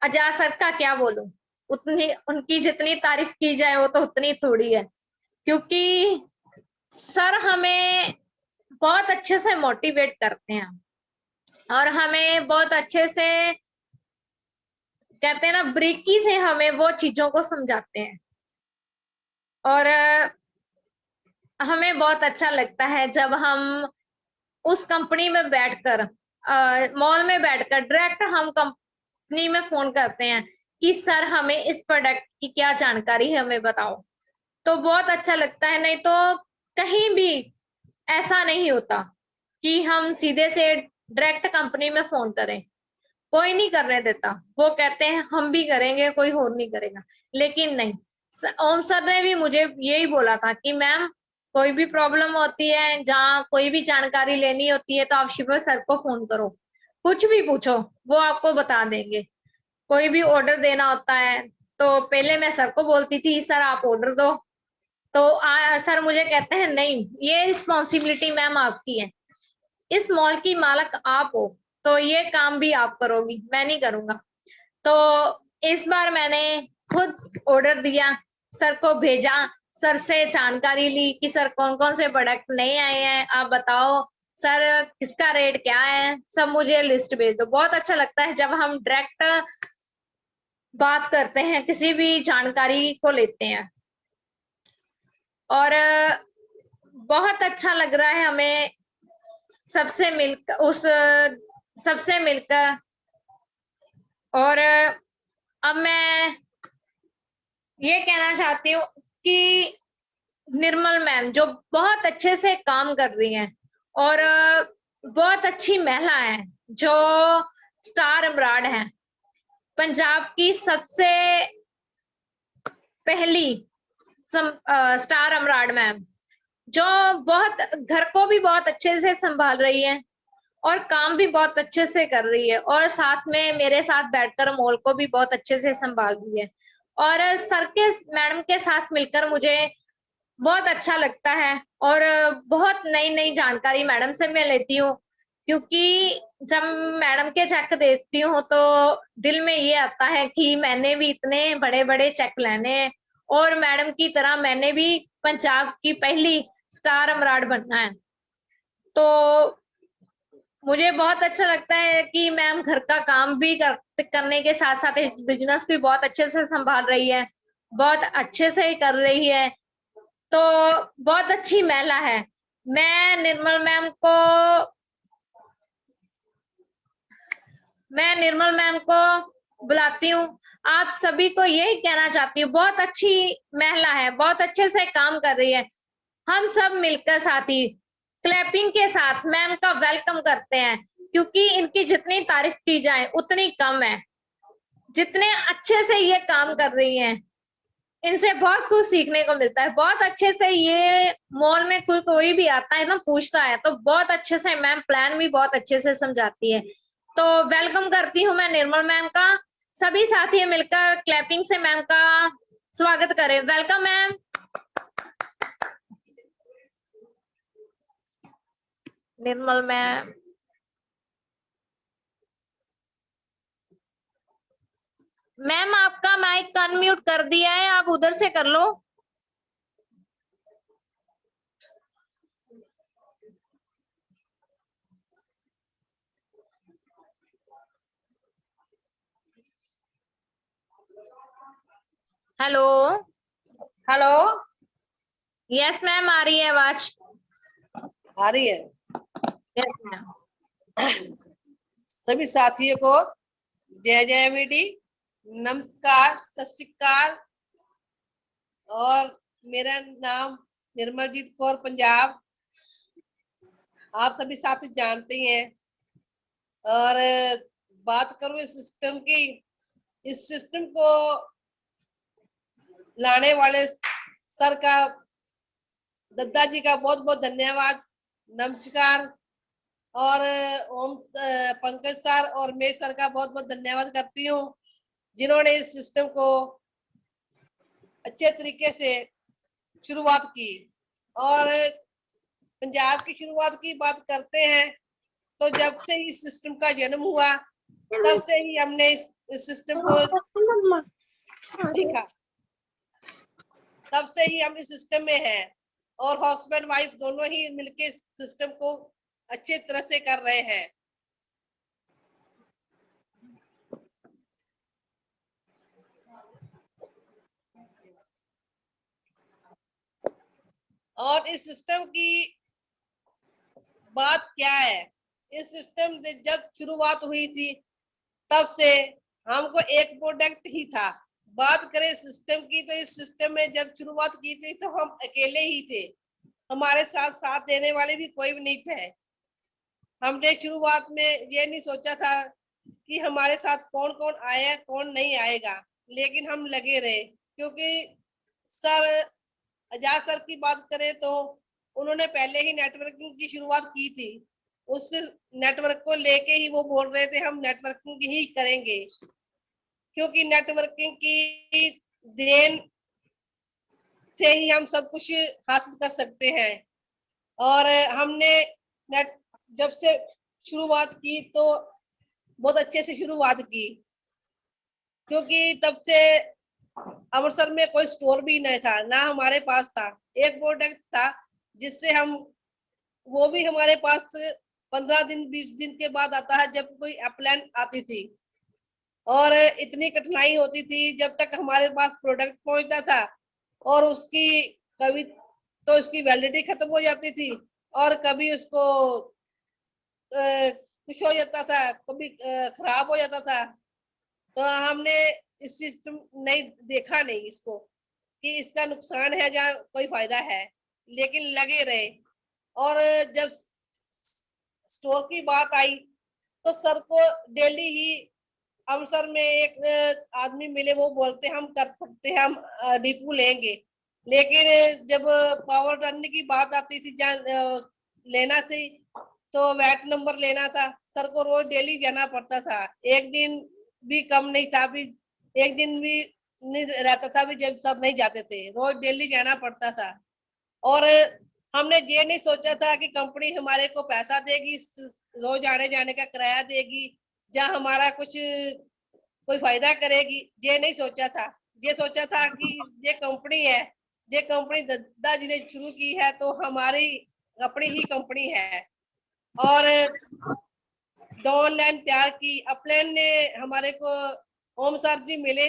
अजाज सर का क्या बोलूं, उतनी उनकी जितनी तारीफ की जाए वो तो उतनी थोड़ी है, क्योंकि सर हमें बहुत अच्छे से मोटिवेट करते हैं और हमें बहुत अच्छे से कहते हैं ना, ब्रीकी से हमें वो चीजों को समझाते हैं। और हमें बहुत अच्छा लगता है जब हम उस कंपनी में बैठकर, मॉल में बैठकर डायरेक्ट हम कंपनी में फोन करते हैं कि सर हमें इस प्रोडक्ट की क्या जानकारी है, हमें बताओ। तो बहुत अच्छा लगता है। नहीं तो कहीं भी ऐसा नहीं होता कि हम सीधे से डायरेक्ट कंपनी में फोन करें, कोई नहीं करने देता। वो कहते हैं हम भी करेंगे, कोई और नहीं करेगा। लेकिन नहीं, ओम सर ने भी मुझे यही बोला था कि मैम, कोई भी प्रॉब्लम होती है, जहाँ कोई भी जानकारी लेनी होती है तो आप शिवा सर को फोन करो, कुछ भी पूछो, वो आपको बता देंगे। कोई भी ऑर्डर देना होता है तो पहले मैं सर को बोलती थी सर आप ऑर्डर दो, तो सर मुझे कहते हैं नहीं, ये रिस्पॉन्सिबिलिटी मैम आपकी है, इस मॉल की मालक आप हो, तो ये काम भी आप करोगी, मैं नहीं करूंगा। तो इस बार मैंने खुद ऑर्डर दिया, सर को भेजा, सर से जानकारी ली कि सर कौन कौन से प्रोडक्ट नए आए हैं, आप बताओ सर किसका रेट क्या है, सब मुझे लिस्ट भेज दो। बहुत अच्छा लगता है जब हम डायरेक्ट बात करते हैं, किसी भी जानकारी को लेते हैं। और बहुत अच्छा लग रहा है हमें सबसे मिलकर। और अब मैं ये कहना चाहती हूँ कि निर्मल मैम जो बहुत अच्छे से काम कर रही हैं और बहुत अच्छी महिला है, जो स्टार अब्राड है, पंजाब की सबसे पहली स्टार अब्राड मैम, जो बहुत घर को भी बहुत अच्छे से संभाल रही है और काम भी बहुत अच्छे से कर रही है, और साथ में मेरे साथ बैठकर मॉल को भी बहुत अच्छे से संभाल रही है। और सर के मैडम के साथ मिलकर मुझे बहुत अच्छा लगता है और बहुत नई नई जानकारी मैडम से मैं लेती हूँ, क्योंकि जब मैडम के चेक देखती हूँ तो दिल में ये आता है कि मैंने भी इतने बड़े बड़े चेक लेने हैं और मैडम की तरह मैंने भी पंजाब की पहली स्टार अम्राड बनना है। तो मुझे बहुत अच्छा लगता है कि मैम घर का काम भी करने के साथ साथ बिजनेस भी बहुत अच्छे से संभाल रही है, बहुत अच्छे से ही कर रही है। तो बहुत अच्छी महिला है। मैं निर्मल मैम को बुलाती हूँ आप सभी को यही कहना चाहती हूँ, बहुत अच्छी महिला है, बहुत अच्छे से काम कर रही है। हम सब मिलकर साथी क्लैपिंग के साथ मैम का वेलकम करते हैं, क्योंकि इनकी जितनी तारीफ की जाए उतनी कम है। जितने अच्छे से ये काम कर रही हैं, इनसे बहुत कुछ सीखने को मिलता है। बहुत अच्छे से ये मॉल में कोई भी आता है ना, पूछता है, तो बहुत अच्छे से मैम प्लान भी बहुत अच्छे से समझाती है। तो वेलकम करती हूँ मैं निर्मल मैम का। सभी साथी मिलकर क्लैपिंग से मैम का स्वागत करें। Welcome ma'am. Nirmal ma'am, ma'am आपका माइक अनम्यूट कर दिया है, आप उधर से कर लो। हेलो। हेलो। यस मैम, आ रही है आवाज। आ रही है। Yes ma'am. सभी साथियों को जय जय वीडी, नमस्कार, सत श्री अकाल। और मेरा नाम निर्मलजीत कौर पंजाब, आप सभी साथी जानते हैं। और बात करूं इस सिस्टम की, इस सिस्टम को लाने वाले सर का, दद्दा जी का बहुत बहुत धन्यवाद, नमस्कार। और ओम पंकज सर और मैं सर का बहुत बहुत धन्यवाद करती हूँ, जिन्होंने इस सिस्टम को अच्छे तरीके से शुरुआत की। और पंजाब की शुरुआत की बात करते हैं तो जब से इस सिस्टम का जन्म हुआ तब से ही हमने इस सिस्टम को सीखा, तब से ही हम इस सिस्टम में हैं। और हस्बैंड वाइफ दोनों ही मिलके सिस्टम को अच्छे तरह से कर रहे हैं। और इस सिस्टम की बात क्या है, इस सिस्टम जब शुरुआत हुई थी तब से हमको एक प्रोडक्ट ही था। बात करें सिस्टम की तो इस सिस्टम में जब शुरुआत की थी तो हम अकेले ही थे, हमारे साथ साथ देने वाले भी कोई भी नहीं थे। हमने शुरुआत में ये नहीं सोचा था कि हमारे साथ कौन कौन आया कौन नहीं आएगा, लेकिन हम लगे रहे। क्योंकि सर आजाद सर की बात करें तो उन्होंने पहले ही नेटवर्किंग की शुरुआत की थी। उस नेटवर्क को लेके ही वो बोल रहे थे हम नेटवर्किंग ही करेंगे, क्योंकि नेटवर्किंग की देन से ही हम सब कुछ हासिल कर सकते हैं। और हमने नेट जब से शुरुआत की तो बहुत अच्छे से शुरुआत की, क्योंकि तब से अमृतसर में कोई स्टोर भी नहीं था, ना हमारे पास था। एक प्रोडक्ट था जिससे हम, वो भी हमारे पास 15 दिन 20 दिन के बाद आता है जब कोई अपलाइन आती थी। और इतनी कठिनाई होती थी जब तक हमारे पास प्रोडक्ट पहुंचता था, और उसकी कभी तो उसकी वैलिडिटी खत्म हो जाती थी और कभी उसको कुछ हो जाता था, कभी खराब हो जाता था। तो हमने इस सिस्टम नहीं देखा नहीं इसको कि इसका नुकसान है या कोई फायदा है, लेकिन लगे रहे। और जब स्टोर की बात आई तो सर को डेली ही अमृतसर में एक आदमी मिले, वो बोलते हम कर सकते हैं, हम डिपू लेंगे। लेकिन जब पावर टर्नी की बात आती थी, लेना थी तो वैट नंबर लेना था, सर को रोज डेली जाना पड़ता था। एक दिन भी कम नहीं था, भी एक दिन भी नहीं रहता था भी जब सर नहीं जाते थे, रोज डेली जाना पड़ता था। और हमने ये नहीं सोचा था कि कंपनी हमारे को पैसा देगी, रोज आने जाने का किराया देगी, या हमारा कुछ कोई फायदा करेगी, ये नहीं सोचा था। ये सोचा था कि ये कंपनी है, ये कंपनी दद्दा जी ने शुरू की है तो हमारी अपनी ही कंपनी है। और डाउन लाइन तैयार की, अपलाइन ने हमारे को ओम सर जी मिले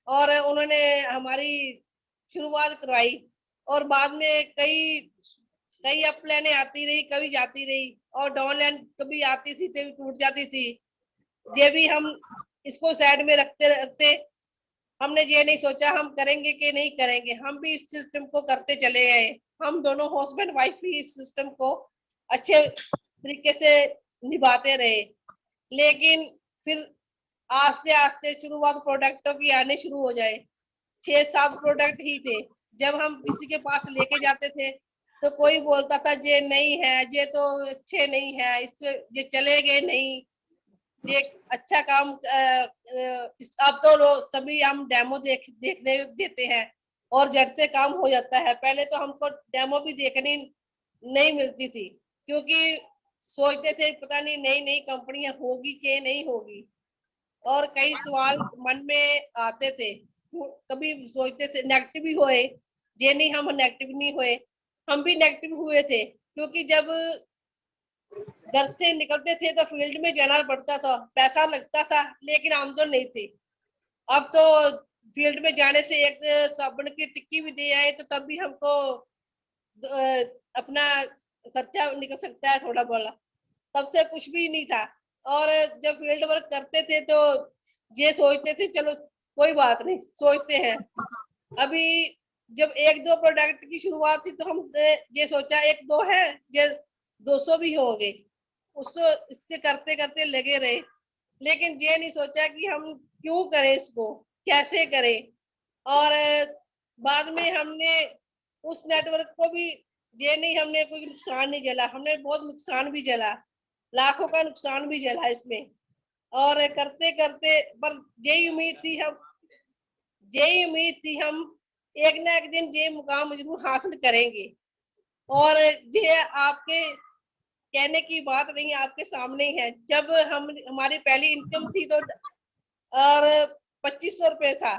और उन्होंने हमारी शुरुआत करवाई। और बाद में कई कई अपलाइनें आती रही, कभी जाती रही, और डाउन लाइन कभी आती थी कभी टूट जाती थी। ये भी हम इसको साइड में रखते रखते हमने ये नहीं सोचा हम करेंगे कि नहीं करेंगे, हम भी इस सिस्टम को करते चले गए। हम दोनों हस्बैंड वाइफ भी इस सिस्टम को अच्छे तरीके से निभाते रहे। लेकिन फिर आस्ते आस्ते शुरुआत प्रोडक्टों की आने शुरू हो जाए। 6-7 प्रोडक्ट ही थे। जब हम किसी के पास लेके जाते थे तो कोई बोलता था ये नहीं है, ये तो अच्छे नहीं है, इससे ये चलेंगे नहीं, ये अच्छा काम अब तो लोग सभी हम डेमो देखने देते हैं और झट से काम हो जाता है। पहले तो हमको डेमो भी देखनी नहीं मिलती थी, क्योंकि सोचते थे पता नहीं नई नई कंपनियां होगी कि नहीं होगी, और कई सवाल मन में आते थे। कभी सोचते थे नेगेटिव भी हुए, ये नहीं हम नेगेटिव नहीं हुए, हम भी नेगेटिव हुए थे, क्योंकि जब घर से निकलते थे तो फील्ड में जाना पड़ता था, पैसा लगता था, लेकिन आमदन नहीं थी। अब तो फील्ड में जाने से एक साबुन की टिक्की भी दे आए तो तब भी हमको अपना खर्चा निकल सकता है थोड़ा बोला। तब से कुछ भी नहीं था। और जब फील्ड वर्क करते थे तो ये सोचते थे चलो कोई बात नहीं, सोचते हैं। अभी जब 1-2 प्रोडक्ट की शुरुआत थी तो हम ये सोचा 1-2 है, ये 200 भी होंगे, उसको इसके करते करते लगे रहे। लेकिन ये नहीं सोचा कि हम क्यों करें इसको, कैसे करें। और बाद में हमने उस नेटवर्क को भी, ये नहीं हमने कोई नुकसान नहीं झेला, हमने बहुत नुकसान भी झेला, लाखों का नुकसान भी झेला इसमें। और करते करते पर यही उम्मीद थी हम एक ना एक दिन ये मुकाम जरूर हासिल करेंगे। और ये आपके कहने की बात नहीं, आपके सामने ही है। जब हम हमारी पहली इनकम थी तो और 2500 रुपये था,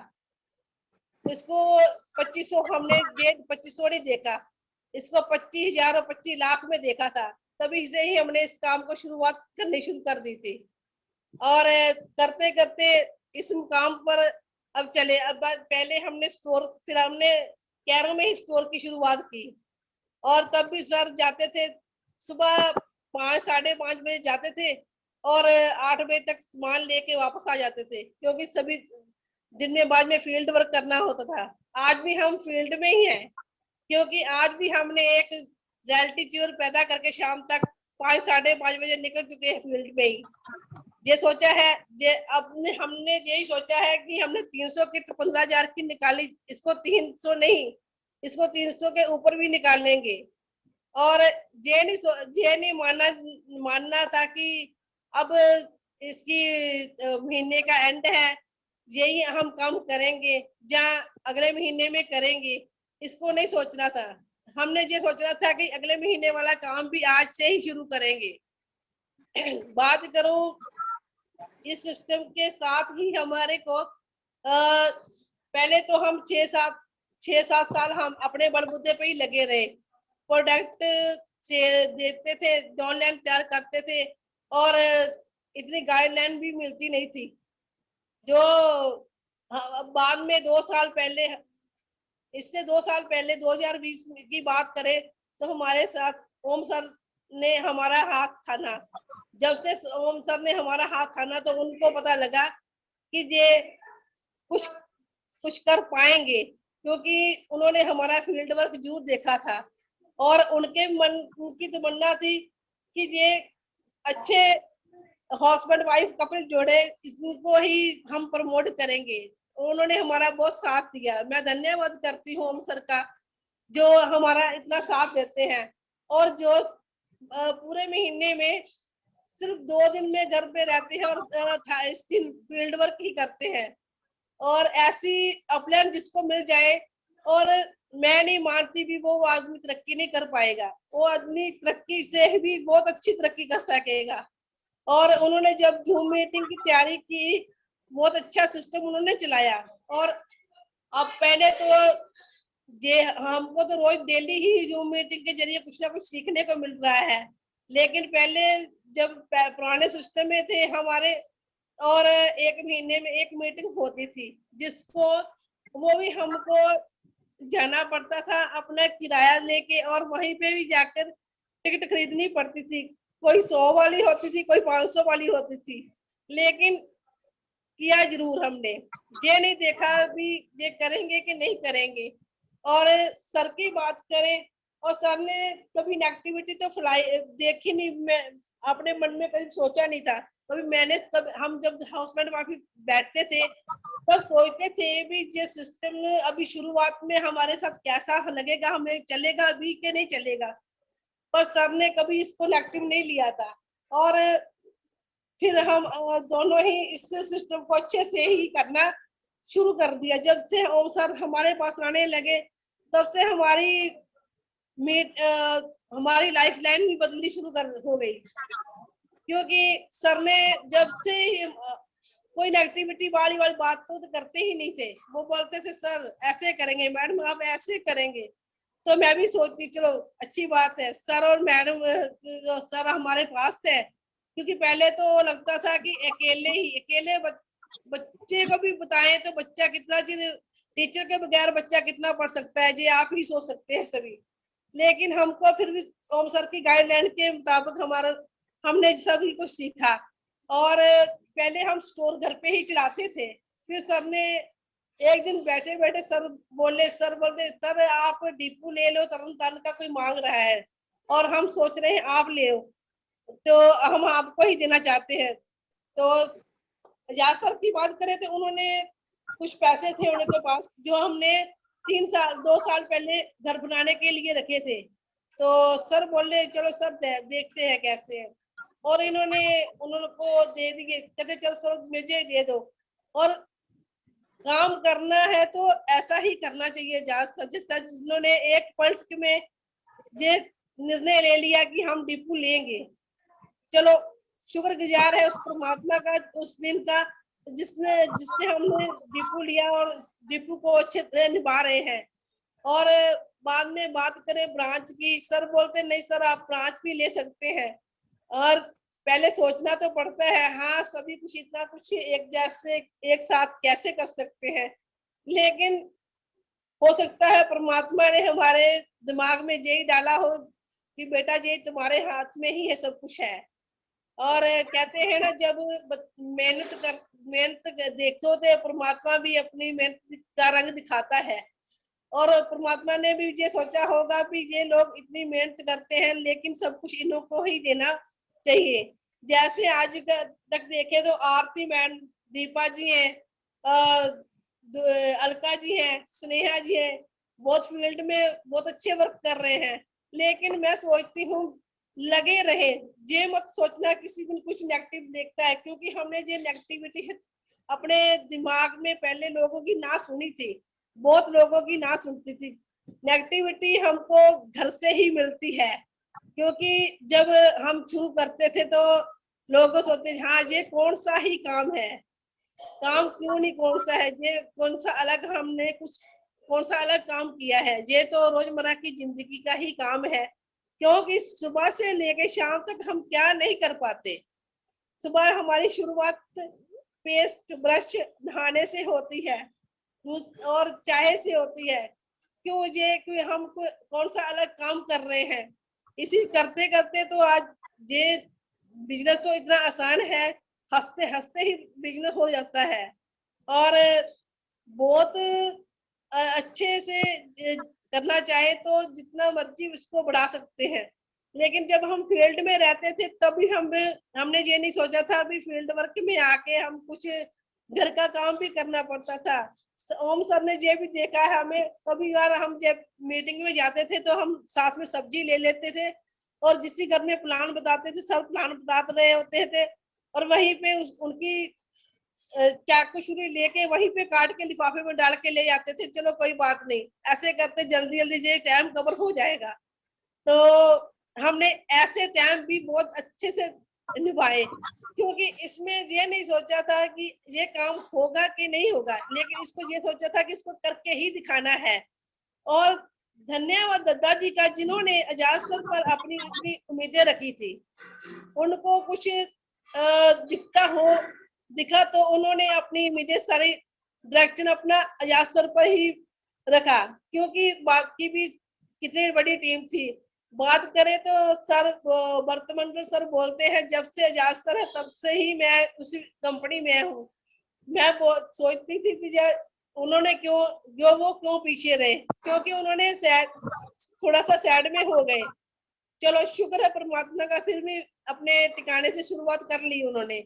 इसको 2500 हमने ये 2500 नहीं देखा, इसको 25,000 और 25 लाख में देखा था। तभी से ही हमने इस काम को शुरुआत करनी शुरू कर दी थी। और करते करते इस मुकाम पर अब चले। अब पहले हमने स्टोर, फिर हमने कैरों में ही स्टोर की शुरुआत की। और तब भी सर जाते थे सुबह 5-5:30 बजे जाते थे और 8 बजे तक सामान लेके वापस आ जाते थे, क्योंकि सभी दिन में बाद में फील्ड वर्क करना होता था। आज भी हम फील्ड में ही हैं, क्योंकि आज भी हमने एक रियलिटी चोर पैदा करके शाम तक 5-5:30 बजे निकल चुके हैं फील्ड में ही। ये सोचा है, ये अपने हमने यही सोचा है कि हमने 300 किट 15,000 की निकाली, इसको 300 नहीं, इसको 300 के ऊपर भी निकाल लेंगे। और ये नहीं मानना था कि अब इसकी महीने का एंड है, यही हम काम करेंगे जहाँ अगले महीने में करेंगे, इसको नहीं सोचना था। हमने ये सोचना था कि अगले महीने वाला काम भी आज से ही शुरू करेंगे। बात करूं इस सिस्टम के साथ ही हमारे को पहले तो हम 6-7 साल हम अपने बलबूते पे ही लगे रहे, प्रोडक्ट से देते थे, ऑनलाइन तैयार करते थे, और इतनी गाइडलाइन भी मिलती नहीं थी। जो बाद में 2 साल पहले, इससे 2 साल पहले 2020 की बात करें तो हमारे साथ ओम सर ने हमारा हाथ थाना। जब से ओम सर ने हमारा हाथ थाना तो उनको पता लगा कि ये कुछ कुछ कर पाएंगे, क्योंकि उन्होंने हमारा फील्ड वर्क जरूर देखा था। और उनकी तमन्ना थी कि ये अच्छे हस्बैंड वाइफ कपल जोड़े, इसको ही हम प्रमोट करेंगे। उन्होंने हमारा बहुत साथ दिया। मैं धन्यवाद करती हूँ ओम सर का, जो हमारा इतना साथ देते हैं, और जो पूरे महीने में सिर्फ 2 दिन में घर पे रहते हैं और 28 दिन फील्ड वर्क ही करते हैं। और ऐसी अपलाइन जिसको मिल जाए, और मैं नहीं मानती भी वो आदमी तरक्की नहीं कर पाएगा, वो आदमी तरक्की से भी बहुत अच्छी तरक्की कर सकेगा। और उन्होंने जब जूम मीटिंग की तैयारी की, बहुत अच्छा सिस्टम उन्होंने चलाया। और अब पहले तो ये हमको तो रोज डेली ही जूम मीटिंग के जरिए कुछ ना कुछ सीखने को मिल रहा है। लेकिन पहले जब पुराने सिस्टम में थे हमारे, और 1 महीने में 1 मीटिंग होती थी, जिसको वो भी हमको जाना पड़ता था अपना किराया लेके, और वहीं पे भी जाकर टिकट खरीदनी पड़ती थी। कोई 100 वाली होती थी, कोई 500 वाली होती थी। लेकिन किया जरूर हमने, ये नहीं देखा भी ये करेंगे कि नहीं करेंगे। और सर की बात करें, और सर ने कभी नेगेटिविटी तो फैलाई देखी नहीं, मैं अपने मन में कभी सोचा नहीं था। कभी मैंने कभी हम जब हाउसमेट वाइफ बैठते थे तब सोचते थे भी ये सिस्टम अभी शुरुआत में हमारे साथ कैसा लगेगा, हमें चलेगा भी कि नहीं चलेगा। पर सर ने कभी इसको नेगेटिव नहीं लिया था। और फिर हम दोनों ही इस सिस्टम को अच्छे से ही करना शुरू कर दिया। जब से ओम सर हमारे पास आने लगे तब से मीट हमारी लाइफ लाइन भी बदलनी शुरू कर हो गई। क्योंकि सर ने जब से कोई नेगेटिविटी वाली वाली बात तो करते ही नहीं थे। वो बोलते थे सर ऐसे करेंगे, मैडम आप ऐसे करेंगे। तो मैं भी सोचती चलो अच्छी बात है, सर और मैडम सर हमारे पास थे। क्योंकि पहले तो लगता था कि अकेले बच्चे को भी बताएं तो बच्चा कितना टीचर के बगैर बच्चा कितना पढ़ सकता है, ये आप ही सोच सकते हैं सभी। लेकिन हमको फिर भी ओम सर की गाइडलाइन के मुताबिक हमने सभी कुछ सीखा। और पहले हम स्टोर घर पे ही चलाते थे। फिर सर ने एक दिन बैठे बैठे सर बोले सर आप डिपू ले लो, तरन तारण का कोई मांग रहा है और हम सोच रहे हैं आप ले, तो हम आपको ही देना चाहते हैं। तो याद सर की बात करें तो उन्होंने कुछ पैसे थे उनके पास जो हमने 2 साल पहले घर बनाने के लिए रखे थे। तो सर बोले चलो सर देखते हैं कैसे है। और उनको दे दिए, कहते चलो सर मुझे दे दो। और काम करना है तो ऐसा ही करना चाहिए। जिन्होंने एक पलट में ये निर्णय ले लिया कि हम डिपू लेंगे, चलो शुक्रगुजार है उस परमात्मा का उस दिन का जिससे हमने डिपू लिया और डिपू को अच्छे से निभा रहे हैं। और बाद में बात करें ब्रांच की, सर बोलते नहीं सर आप ब्रांच भी ले सकते हैं। और पहले सोचना तो पड़ता है, हाँ सभी कुछ इतना कुछ एक जैसे एक साथ कैसे कर सकते हैं। लेकिन हो सकता है परमात्मा ने हमारे दिमाग में यही डाला हो कि बेटा ये तुम्हारे हाथ में ही है, सब कुछ है। और कहते हैं ना जब मेहनत देखो तो परमात्मा भी अपनी मेहनत का रंग दिखाता है। और परमात्मा ने भी ये सोचा होगा भी ये लोग इतनी मेहनत करते हैं लेकिन सब कुछ इन्हों को ही देना चाहिए। जैसे आज तक देखे तो आरती मैम, दीपा जी हैं, अलका जी हैं, स्नेहा जी हैं, बहुत फील्ड में बहुत अच्छे वर्क कर रहे हैं। लेकिन मैं सोचती हूँ लगे रहे, ये मत सोचना किसी दिन कुछ नेगेटिव देखता है। क्योंकि हमने ये नेगेटिविटी अपने दिमाग में पहले लोगों की ना सुनी थी, बहुत लोगों की ना सुनती थी। नेगेटिविटी हमको घर से ही मिलती है। क्योंकि जब हम शुरू करते थे तो लोग सोचते थे हाँ ये कौन सा ही काम है, काम क्यों नहीं कौन सा है, ये कौन सा अलग हमने कुछ कौन सा अलग काम किया है, ये तो रोजमर्रा की जिंदगी का ही काम है। क्योंकि सुबह से लेके शाम तक हम क्या नहीं कर पाते। सुबह हमारी शुरुआत पेस्ट ब्रश नहाने से होती है और चाय से होती है। क्यों ये कि हम कौन सा अलग काम कर रहे हैं। इसी करते करते तो आज ये बिजनेस तो इतना आसान है, हंसते हंसते ही बिजनेस हो जाता है। और बहुत अच्छे से करना चाहे तो जितना मर्जी उसको बढ़ा सकते हैं। लेकिन जब हम फील्ड में रहते थे तभी हमने ये नहीं सोचा था अभी फील्ड वर्क में आके हम कुछ घर का काम भी करना पड़ता था। ओम सर ने ये भी देखा है हमें, कभी बार हम जब मीटिंग में जाते थे तो हम साथ में सब्जी ले लेते थे और जिस घर में प्लान बताते थे सब प्लान बता रहे होते थे और वहीं पे उनकी चाकू छुरी लेके वहीं पे काट के लिफाफे में डाल के ले जाते थे, चलो कोई बात नहीं ऐसे करते जल्दी जल्दी ये टाइम कवर हो जाएगा। तो हमने ऐसे टाइम भी बहुत अच्छे से निभाए। क्योंकि इसमें ये नहीं सोचा था कि ये काम होगा कि नहीं होगा, लेकिन इसको ये सोचा था कि इसको करके ही दिखाना है। और धन्यवाद दद्दा जी का जिन्होंने एजाज सर पर अपनी इतनी उम्मीदें रखी थी। उनको कुछ दिखा तो उन्होंने अपनी उम्मीदें सारी डायरेक्शन अपना एजाज सर पर ही रखा। क्योंकि बाकी भी कितनी बड़ी टीम थी। बात करें तो सर वर्तमान सर बोलते हैं जब से एजाज सर है तब से ही मैं उसी कंपनी में हूँ। मैं सोचती थी कि उन्होंने वो क्यों पीछे रहे, क्योंकि उन्होंने थोड़ा सा सैड में हो गए। चलो शुक्र है परमात्मा का, फिर भी अपने ठिकाने से शुरुआत कर ली उन्होंने।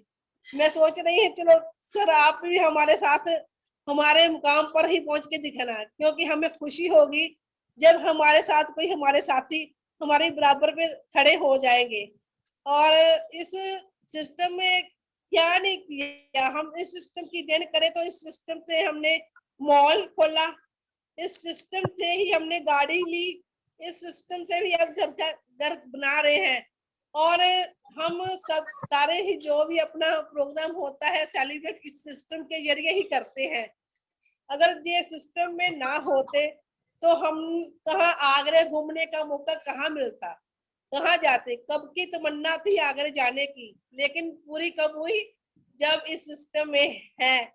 मैं सोच रही है चलो सर आप भी हमारे साथ हमारे मुकाम पर ही पहुंच के दिखाना, क्योंकि हमें खुशी होगी जब हमारे साथ कोई हमारे साथी हमारे बराबर पे खड़े हो जाएंगे। और इस सिस्टम में क्या नहीं किया, हम इस सिस्टम की देन करें तो इस सिस्टम से हमने मॉल खोला, इस सिस्टम से ही हमने गाड़ी ली, इस सिस्टम से भी अब घर बना रहे हैं। और हम सब सारे ही जो भी अपना प्रोग्राम होता है सेलिब्रेट इस सिस्टम के जरिए ही करते हैं। अगर ये सिस्टम में ना होते तो हम कहाँ आगरे घूमने का मौका कहाँ मिलता, कहाँ जाते। कब की तमन्ना थी आगरे जाने की, लेकिन पूरी कब हुई, जब इस सिस्टम में है।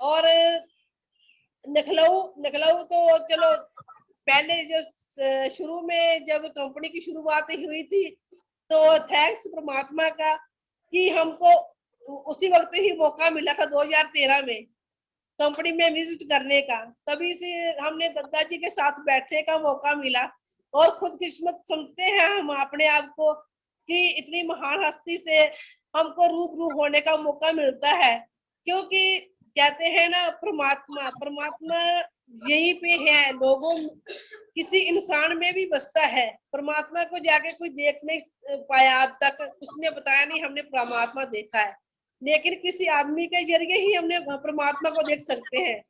और लखनऊ तो चलो पहले जो शुरू में जब कंपनी की शुरुआत हुई थी तो थैंक्स परमात्मा का कि हमको उसी वक्त ही मौका मिला था 2013 में कंपनी में विजिट करने का। तभी से हमने दद्दा जी के साथ बैठने का मौका मिला। और खुदकिस्मत समझते हैं हम अपने आप को कि इतनी महान हस्ती से हमको रूबरू होने का मौका मिलता है। क्योंकि कहते हैं ना परमात्मा परमात्मा यहीं पे है, लोगों किसी इंसान में भी बसता है। परमात्मा को जाके कोई देख नहीं पाया अब तक, उसने बताया नहीं हमने परमात्मा देखा है, लेकिन किसी आदमी के जरिए ही हमने परमात्मा को देख सकते हैं।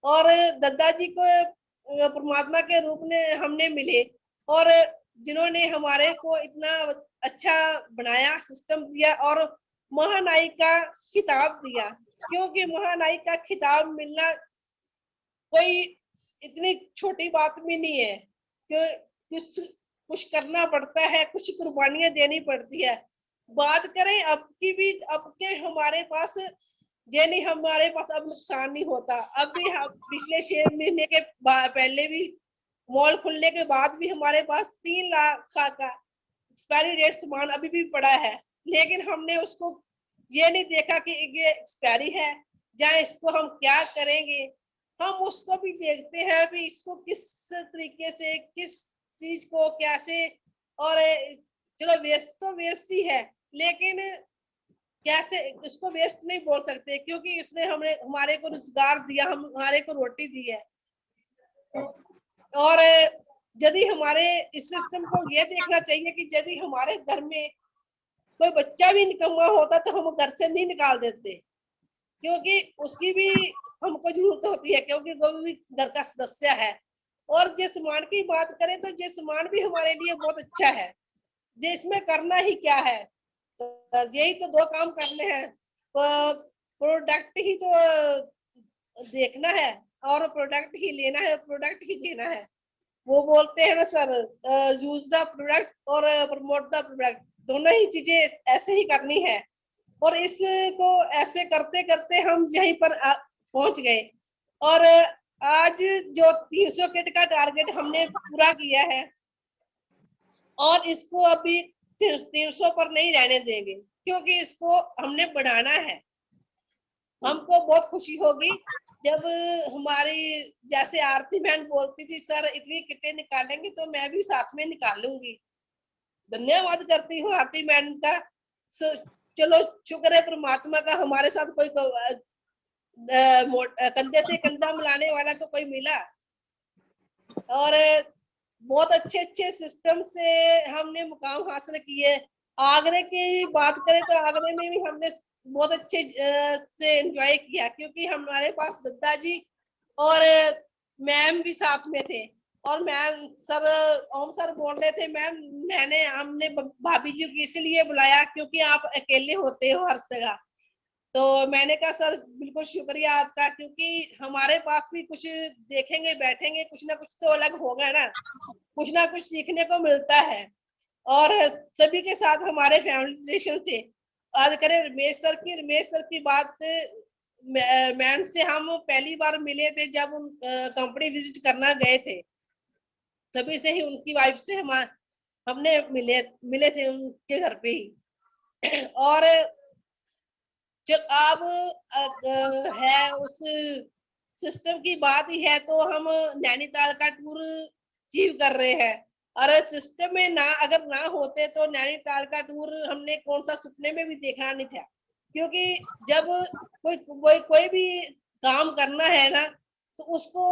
और दद्दा जी को परमात्मा के रूप में हमने मिले, और जिन्होंने हमारे को इतना अच्छा बनाया, सिस्टम दिया और महानायक का खिताब दिया। क्योंकि महानायक का खिताब मिलना कोई इतनी छोटी बात भी नहीं है, क्यों कुछ कुछ करना पड़ता है, कुछ कुर्बानियां देनी पड़ती है। बात करें अब की भी, अब के हमारे पास ये नहीं हमारे पास अब नुकसान नहीं होता। अब भी पिछले 6 महीने के पहले भी मॉल खुलने के बाद भी हमारे पास 3 लाख का एक्सपायरी डेट सामान अभी भी पड़ा है, लेकिन हमने उसको ये नहीं देखा कि ये एक्सपायरी है या इसको हम क्या करेंगे। हम उसको भी देखते हैं भी इसको किस तरीके से, किस चीज को कैसे। और चलो वेस्ट तो वेस्ट ही है, लेकिन कैसे इसको वेस्ट नहीं बोल सकते, क्योंकि इसने हमने हमारे को रोजगार दिया, हम हमारे को रोटी दी है। और यदि हमारे इस सिस्टम को ये देखना चाहिए कि यदि हमारे घर में कोई बच्चा भी निकम्मा होता तो हम घर से नहीं निकाल देते, क्योंकि उसकी भी हमको जरूरत होती है, क्योंकि वो भी घर का सदस्य है। और जिस सामान की बात करें तो ये सामान भी हमारे लिए बहुत अच्छा है। ये इसमें करना ही क्या है, तो यही तो 2 काम करने हैं, प्रोडक्ट ही तो देखना है और प्रोडक्ट ही लेना है, प्रोडक्ट ही देना है। वो बोलते हैं ना सर, यूज द प्रोडक्ट और प्रमोट द प्रोडक्ट, दोनों ही चीजें ऐसे ही करनी है। और इसको ऐसे करते करते हम यहीं पर पहुंच गए। और आज जो 300 किट का टारगेट हमने पूरा किया है, और इसको अभी 300 पर नहीं रहने देंगे, क्योंकि इसको हमने बढ़ाना है। हमको बहुत खुशी होगी जब हमारी जैसे आरती बहन बोलती थी सर इतनी किटें निकालेंगे तो मैं भी साथ में निकालूंगी। धन्यवाद करती हूँ आरती बहन का। चलो शुक्र है परमात्मा का, हमारे साथ कोई कंधे से कंधा मिलाने वाला तो कोई मिला। और बहुत अच्छे अच्छे सिस्टम से हमने मुकाम हासिल किए। आगरे की बात करें तो आगरे में भी हमने बहुत अच्छे से एंजॉय किया, क्योंकि हमारे पास दद्दा जी और मैम भी साथ में थे। और मैम सर ओम सर बोल रहे थे मैम हमने भाभी जी को इसलिए बुलाया क्योंकि आप अकेले होते हो हर जगह। तो मैंने कहा सर बिल्कुल शुक्रिया आपका, क्योंकि हमारे पास भी कुछ देखेंगे बैठेंगे कुछ ना कुछ तो अलग होगा ना कुछ सीखने को मिलता है। और सभी के साथ हमारे फैमिली रिलेशन थे। आज करें रमेश सर की बात, मैम से हम पहली बार मिले थे जब उन कंपनी विजिट करना गए थे, तभी से ही उनकी वाइफ से हमने मिले थे उनके घर पे ही। और चल अब है उस सिस्टम की बात ही है तो हम नैनीताल का टूर अचीव कर रहे हैं। और सिस्टम में ना अगर ना होते तो नैनीताल का टूर हमने कौन सा सपने में भी देखना नहीं था, क्योंकि जब कोई भी काम करना है ना तो उसको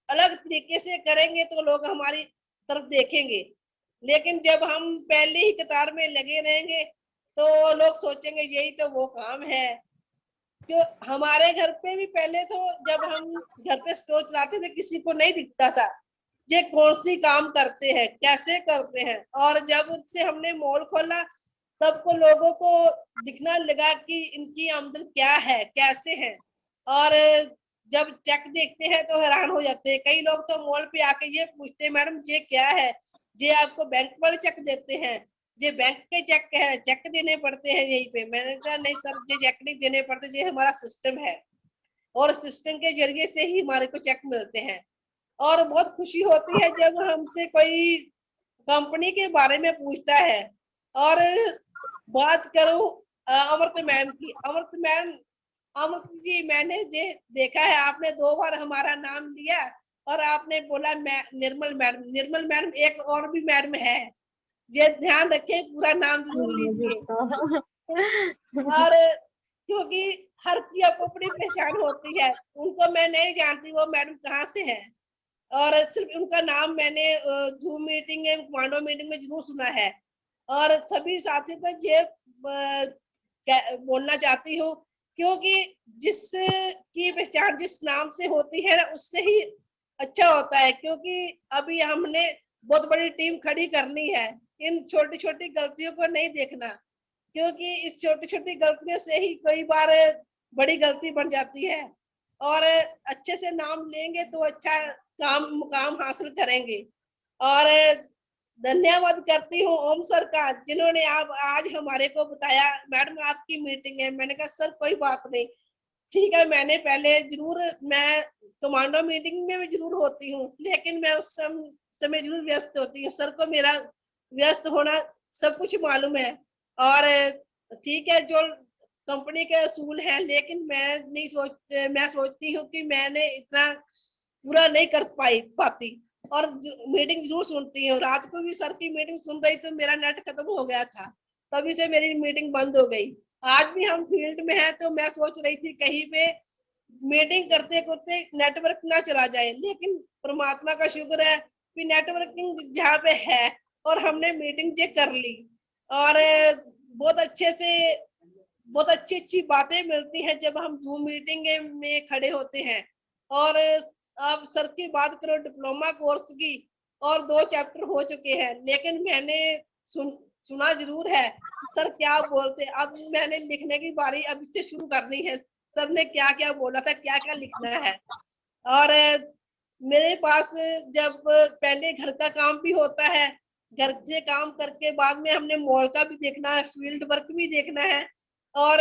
अलग तरीके से करेंगे तो लोग हमारी तरफ देखेंगे। लेकिन जब हम पहले ही कतार में लगे रहेंगे तो लोग सोचेंगे यही तो वो काम है। जो हमारे घर पे भी पहले तो जब हम घर पे स्टोर चलाते थे किसी को नहीं दिखता था ये कौन सी काम करते हैं कैसे करते हैं, और जब से हमने मॉल खोला तब को लोगों को दिखना लगा कि इनकी आमदन क्या है कैसे है। और जब चेक देखते हैं तो हैरान हो जाते हैं। कई लोग तो मॉल पे आके ये पूछते हैं मैडम ये क्या है, ये आपको बैंक वाले चेक देते हैं, ये बैंक के चेक है चेक देने पड़ते हैं यहीं पे। मैंने कहा नहीं सर ये चेक नहीं देने पड़ते, ये हमारा सिस्टम है और सिस्टम के जरिए से ही हमारे को चेक मिलते हैं। और बहुत खुशी होती है जब हमसे कोई कंपनी के बारे में पूछता है। और बात करूं अमृत मैम की, अमृत मैम, अमृत जी मैंने ये देखा है आपने 2 बार हमारा नाम लिया और आपने बोला मैं निर्मल मैडम, निर्मल मैडम एक और भी मैडम है, ये ध्यान रखें पूरा नाम जरूर लीजिए। और क्योंकि हर की अपनी अपनी पहचान होती है, उनको मैं नहीं जानती वो मैडम कहाँ से है, और सिर्फ उनका नाम मैंने जूम मीटिंग में कमांडो मीटिंग में जरूर सुना है। और सभी साथियों को ये बोलना चाहती हूँ क्योंकि जिस की पहचान जिस नाम से होती है ना उससे ही अच्छा होता है। क्योंकि अभी हमने बहुत बड़ी टीम खड़ी करनी है, इन छोटी छोटी गलतियों को नहीं देखना, क्योंकि इस छोटी छोटी गलतियों से ही कई बार बड़ी गलती बन जाती है। और अच्छे से नाम लेंगे तो अच्छा काम मुकाम हासिल करेंगे। और धन्यवाद करती हूँ ओम सर का जिन्होंने आप आज हमारे को बताया मैडम आपकी मीटिंग है। मैंने कहा सर कोई बात नहीं, ठीक है मैंने पहले जरूर मैं कमांडो मीटिंग में भी जरूर होती हूँ लेकिन मैं उस समय जरूर व्यस्त होती हूँ, सर को मेरा व्यस्त होना सब कुछ मालूम है। और ठीक है जो कंपनी के असूल है, लेकिन मैं सोचती हूँ कि मैंने इतना पूरा नहीं कर पाती। और मीटिंग जरूर सुनती हूँ, रात को भी सर की मीटिंग सुन रही तो मेरा नेट खत्म हो गया था, तभी से मेरी मीटिंग बंद हो गई। आज भी हम फील्ड में हैं तो मैं सोच रही थी कहीं पे मीटिंग करते करते नेटवर्क ना चला जाए, लेकिन परमात्मा का शुक्र है कि नेटवर्किंग जहाँ पे है और हमने मीटिंग चेक कर ली। और बहुत अच्छे से बहुत अच्छी अच्छी बातें मिलती हैं जब हम जूम मीटिंग में खड़े होते हैं। और अब सर की बात करो डिप्लोमा कोर्स की, और 2 चैप्टर हो चुके हैं लेकिन मैंने सुना जरूर है सर क्या बोलते। अब मैंने लिखने की बारी अब से शुरू करनी है, सर ने क्या क्या बोला था क्या क्या लिखना है। और मेरे पास जब पहले घर का काम भी होता है, घर से काम करके बाद में हमने मॉल का भी देखना है फील्ड वर्क भी देखना है। और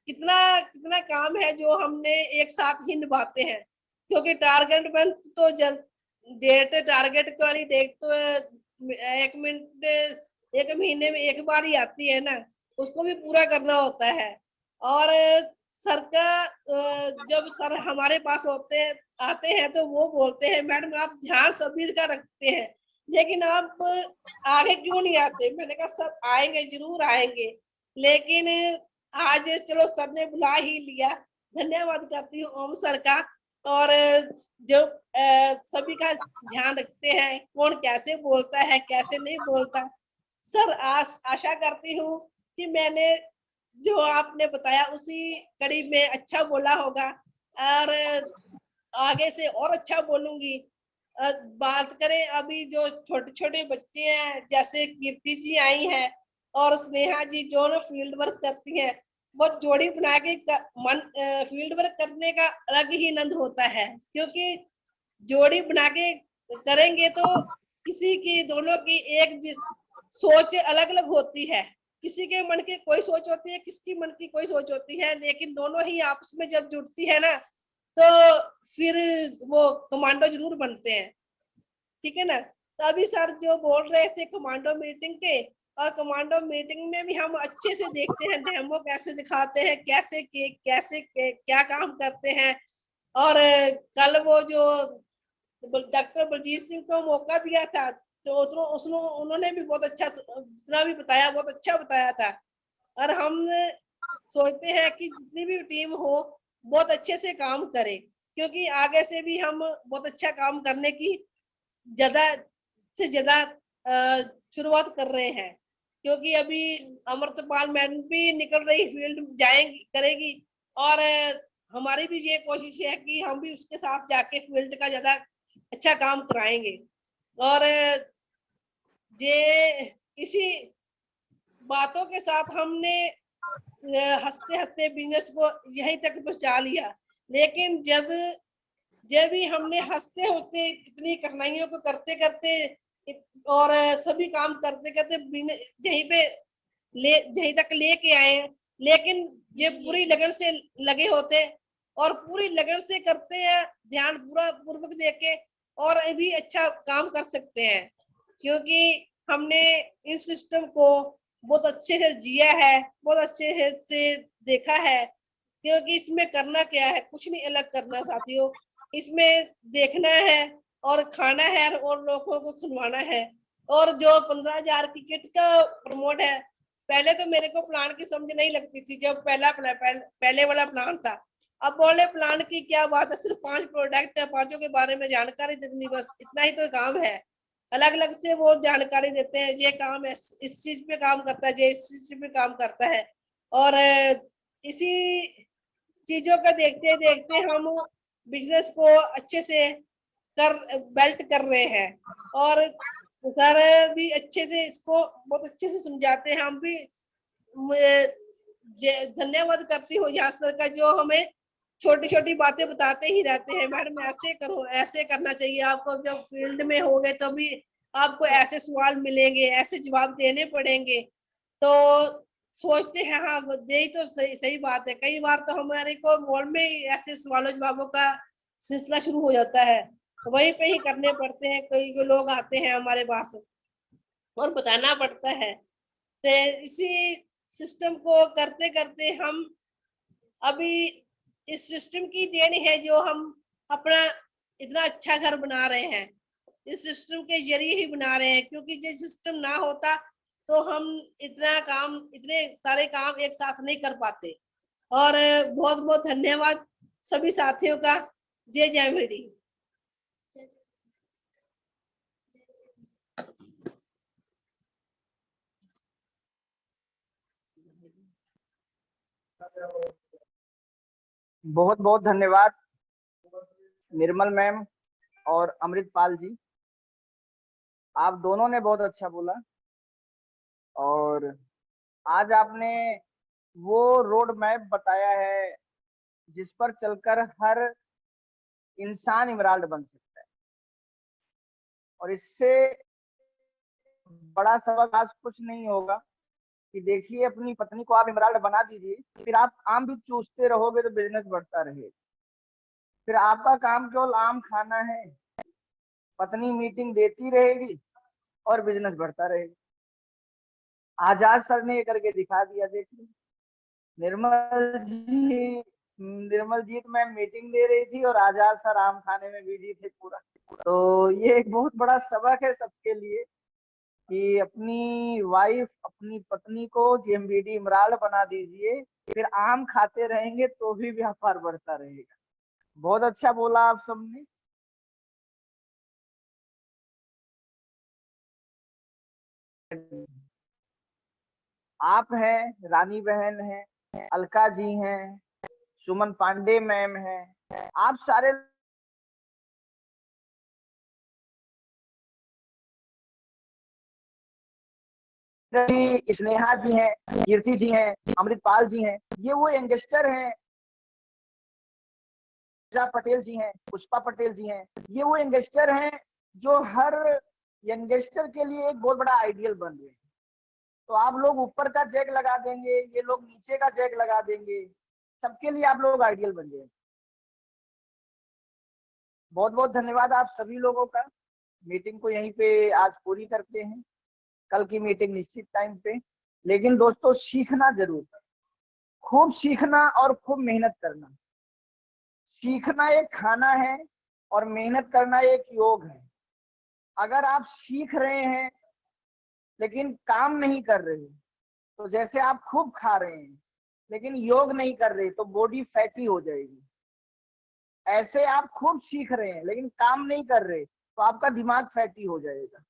कितना कितना काम है जो हमने एक साथ ही निभाते हैं, क्योंकि टारगेट मंथ तो जल्द डेट टारगेट वाली डेट तो 1 महीने में एक बार ही आती है ना, उसको भी पूरा करना होता है। और सर का जब सर हमारे पास आते हैं तो वो बोलते हैं मैडम आप ध्यान सभी का रखते हैं लेकिन आप आगे क्यों नहीं आते। मैंने कहा सर आएंगे जरूर आएंगे, लेकिन आज चलो सर ने बुला ही लिया। धन्यवाद करती हूँ ओम सर का। और जो सभी का ध्यान रखते हैं कौन कैसे बोलता है कैसे नहीं बोलता। सर आशा करती हूँ कि मैंने जो आपने बताया उसी कड़ी में अच्छा बोला होगा और आगे से और अच्छा बोलूंगी। बात करें अभी जो छोटे छोटे बच्चे हैं जैसे कीर्ति जी आई हैं और स्नेहा जी जो ना फील्ड वर्क करती हैं, वो जोड़ी बना के फील्ड वर्क करने का अलग ही आनंद होता है। क्योंकि जोड़ी बना के करेंगे तो किसी की दोनों की एक सोच अलग अलग होती है, किसी के मन की कोई सोच होती है किसकी मन की कोई सोच होती है, लेकिन दोनों ही आपस में जब जुड़ती है ना तो फिर वो कमांडो जरूर बनते हैं। ठीक है ना। सभी सर जो बोल रहे थे कमांडो मीटिंग के और कमांडो मीटिंग में भी हम अच्छे से देखते हैं डेमो कैसे दिखाते हैं, कैसे क्या काम करते हैं। और कल वो जो डॉक्टर बलजीत सिंह को मौका दिया था, तो उन्होंने भी बहुत अच्छा, जितना भी बताया बहुत अच्छा बताया था। और हम सोचते हैं कि जितनी भी टीम हो बहुत अच्छे से काम करे, क्योंकि आगे से भी हम बहुत अच्छा काम करने की ज्यादा से ज्यादा शुरुआत कर रहे हैं। क्योंकि अभी अमृतपाल मैडम भी निकल रही फील्ड जाएंगी करेगी, और हमारी भी ये कोशिश है कि हम भी उसके साथ जाके फील्ड का ज्यादा अच्छा काम कराएंगे। और ये इसी बातों के साथ हमने हंसते हंसते बिजनेस को यहीं तक पहुंचा लिया। लेकिन जब जब भी हमने हंसते हंसते इतनी कठिनाइयों को करते करते और सभी काम करते करते यहीं पे यहीं तक लेके आए हैं, लेकिन ये पूरी लगन से लगे होते और पूरी लगन से करते हैं, ध्यान पूरा पूर्वक देके, और अभी अच्छा काम कर सकते हैं। क्योंकि हमने इस सिस्टम को बहुत अच्छे से जिया है, बहुत अच्छे से देखा है। क्योंकि इसमें करना क्या है, कुछ नहीं अलग करना साथियों, इसमें देखना है और खाना है और लोगों को खिलवाना है। और जो 15,000 की किट का प्रमोट है, पहले तो मेरे को प्लान की समझ नहीं लगती थी जब पहले वाला प्लान था। अब बोले प्लान की क्या बात है, सिर्फ 5 प्रोडक्ट है, 5 के बारे में जानकारी देनी, बस इतना ही तो काम है। अलग अलग से वो जानकारी देते हैं, ये काम है, इस चीज पे काम करता है, ये इस चीज पे काम करता है। और इसी चीजों का देखते देखते हम बिजनेस को अच्छे से बेल्ट कर रहे हैं। और सर भी अच्छे से इसको बहुत अच्छे से समझाते हैं। हम भी धन्यवाद करती हूँ यहाँ सर का, जो हमें छोटी छोटी बातें बताते ही रहते हैं, मैडम ऐसे करो, ऐसे करना चाहिए आपको, जब फील्ड में होगे तभी आपको ऐसे सवाल मिलेंगे, ऐसे जवाब देने पड़ेंगे। तो सोचते हैं हाँ यही तो सही सही बात है। कई बार तो हमारे को मॉल में ही ऐसे सवालों जवाबों का सिलसिला शुरू हो जाता है, वहीं पे ही करने पड़ते हैं। कई लोग आते हैं हमारे पास और बताना पड़ता है। तो इसी सिस्टम को करते करते हम अभी इस सिस्टम की देन है जो हम अपना इतना अच्छा घर बना रहे हैं, इस सिस्टम के जरिए ही बना रहे हैं। क्योंकि ये सिस्टम ना होता तो हम इतने सारे काम एक साथ नहीं कर पाते। और बहुत बहुत धन्यवाद सभी साथियों का। जय जय मेरी। बहुत बहुत धन्यवाद निर्मल मैम और अमृतपाल जी, आप दोनों ने बहुत अच्छा बोला। और आज आपने वो रोड मैप बताया है जिस पर चलकर हर इंसान इमराल्ड बन सकता है। और इससे बड़ा सबक आज कुछ नहीं होगा कि देखिए अपनी पत्नी को आप इमराल्ड बना दीजिए, फिर आप आम भी चूसते रहोगे तो बिजनेस बढ़ता रहेगा। फिर आपका काम केवल आम खाना है, पत्नी मीटिंग देती रहेगी और बिजनेस बढ़ता रहेगा। आजाद सर ने ये करके दिखा दिया। देखिए निर्मल जीत में मीटिंग दे रही थी और आजाद सर आम खाने में बिजी थे पूरा। तो ये एक बहुत बड़ा सबक है सबके लिए कि अपनी वाइफ, अपनी पत्नी को जीएमबीडी इमराल्ड बना दीजिए, फिर आम खाते रहेंगे तो भी व्यापार बढ़ता रहेगा। बहुत अच्छा बोला आप सबने। आप हैं, रानी बहन हैं, अलका जी हैं, सुमन पांडे मैम हैं, आप सारे स्नेहा जी हैं, कीर्ति जी हैं, अमृतपाल जी हैं, ये वो यंगस्टर हैं, पटेल जी हैं, पुष्पा पटेल जी हैं, ये वो यंगस्टर हैं जो हर यंगस्टर के लिए एक बहुत बड़ा आइडियल बन रहे हैं। तो आप लोग ऊपर का जैक लगा देंगे, ये लोग नीचे का जैक लगा देंगे, सबके लिए आप लोग आइडियल बन गए। बहुत बहुत धन्यवाद आप सभी लोगों का। मीटिंग को यहीं पे आज पूरी करते हैं। कल की मीटिंग निश्चित टाइम पे। लेकिन दोस्तों सीखना जरूर, खूब सीखना और खूब मेहनत करना। सीखना एक खाना है और मेहनत करना एक योग है। अगर आप सीख रहे हैं लेकिन काम नहीं कर रहे, तो जैसे आप खूब खा रहे हैं लेकिन योग नहीं कर रहे, तो बॉडी फैटी हो जाएगी। ऐसे आप खूब सीख रहे हैं लेकिन काम नहीं कर रहे, तो आपका दिमाग फैटी हो जाएगा।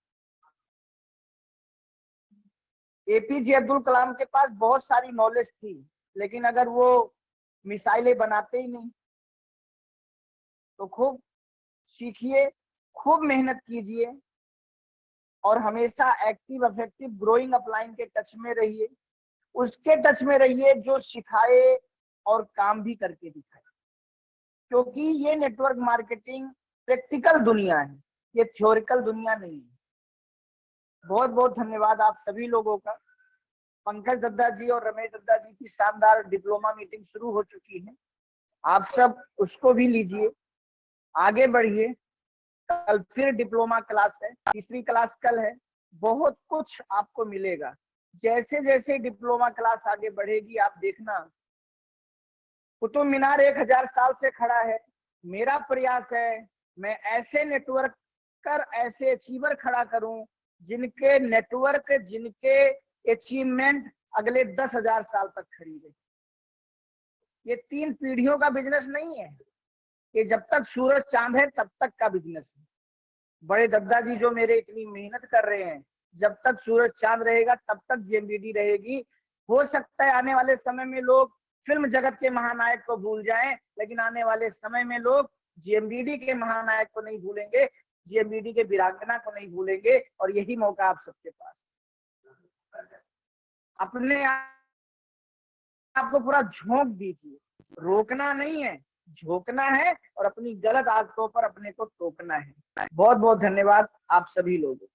एपीजे अब्दुल कलाम के पास बहुत सारी नॉलेज थी, लेकिन अगर वो मिसाइलें बनाते ही नहीं। तो खूब सीखिए, खूब मेहनत कीजिए और हमेशा एक्टिव इफेक्टिव ग्रोइंग अपलाइन के टच में रहिए। उसके टच में रहिए जो सिखाए और काम भी करके दिखाए, क्योंकि ये नेटवर्क मार्केटिंग प्रैक्टिकल दुनिया है, ये थ्योरिकल दुनिया नहीं है। बहुत बहुत धन्यवाद आप सभी लोगों का। पंकज दद्दा जी और रमेश दद्दा जी की शानदार डिप्लोमा मीटिंग शुरू हो चुकी है, आप सब उसको भी लीजिए, आगे बढ़िए। कल फिर डिप्लोमा क्लास है, तीसरी क्लास कल है। बहुत कुछ आपको मिलेगा। जैसे जैसे डिप्लोमा क्लास आगे बढ़ेगी आप देखना, कुतुब मीनार 1000 साल से खड़ा है। मेरा प्रयास है मैं ऐसे नेटवर्कर, ऐसे अचीवर खड़ा करूं जिनके नेटवर्क, जिनके अचीवमेंट अगले 10,000 साल तक खड़ी रहे। ये 3 पीढ़ियों का बिजनेस नहीं है, ये जब तक सूरज चांद है तब तक का बिजनेस है। बड़े दद्दा जी जो मेरे इतनी मेहनत कर रहे हैं, जब तक सूरज चांद रहेगा तब तक जीएमबीडी रहेगी। हो सकता है आने वाले समय में लोग फिल्म जगत के महानायक को भूल जाएं, लेकिन आने वाले समय में लोग जीएमबीडी के महानायक को नहीं भूलेंगे, जीएमबीडी के वीरांगना को नहीं भूलेंगे। और यही मौका आप सबके पास। अपने आपको पूरा झोंक दीजिए, रोकना नहीं है, झोंकना है और अपनी गलत आदतों पर अपने को टोकना है। बहुत बहुत धन्यवाद आप सभी लोगों।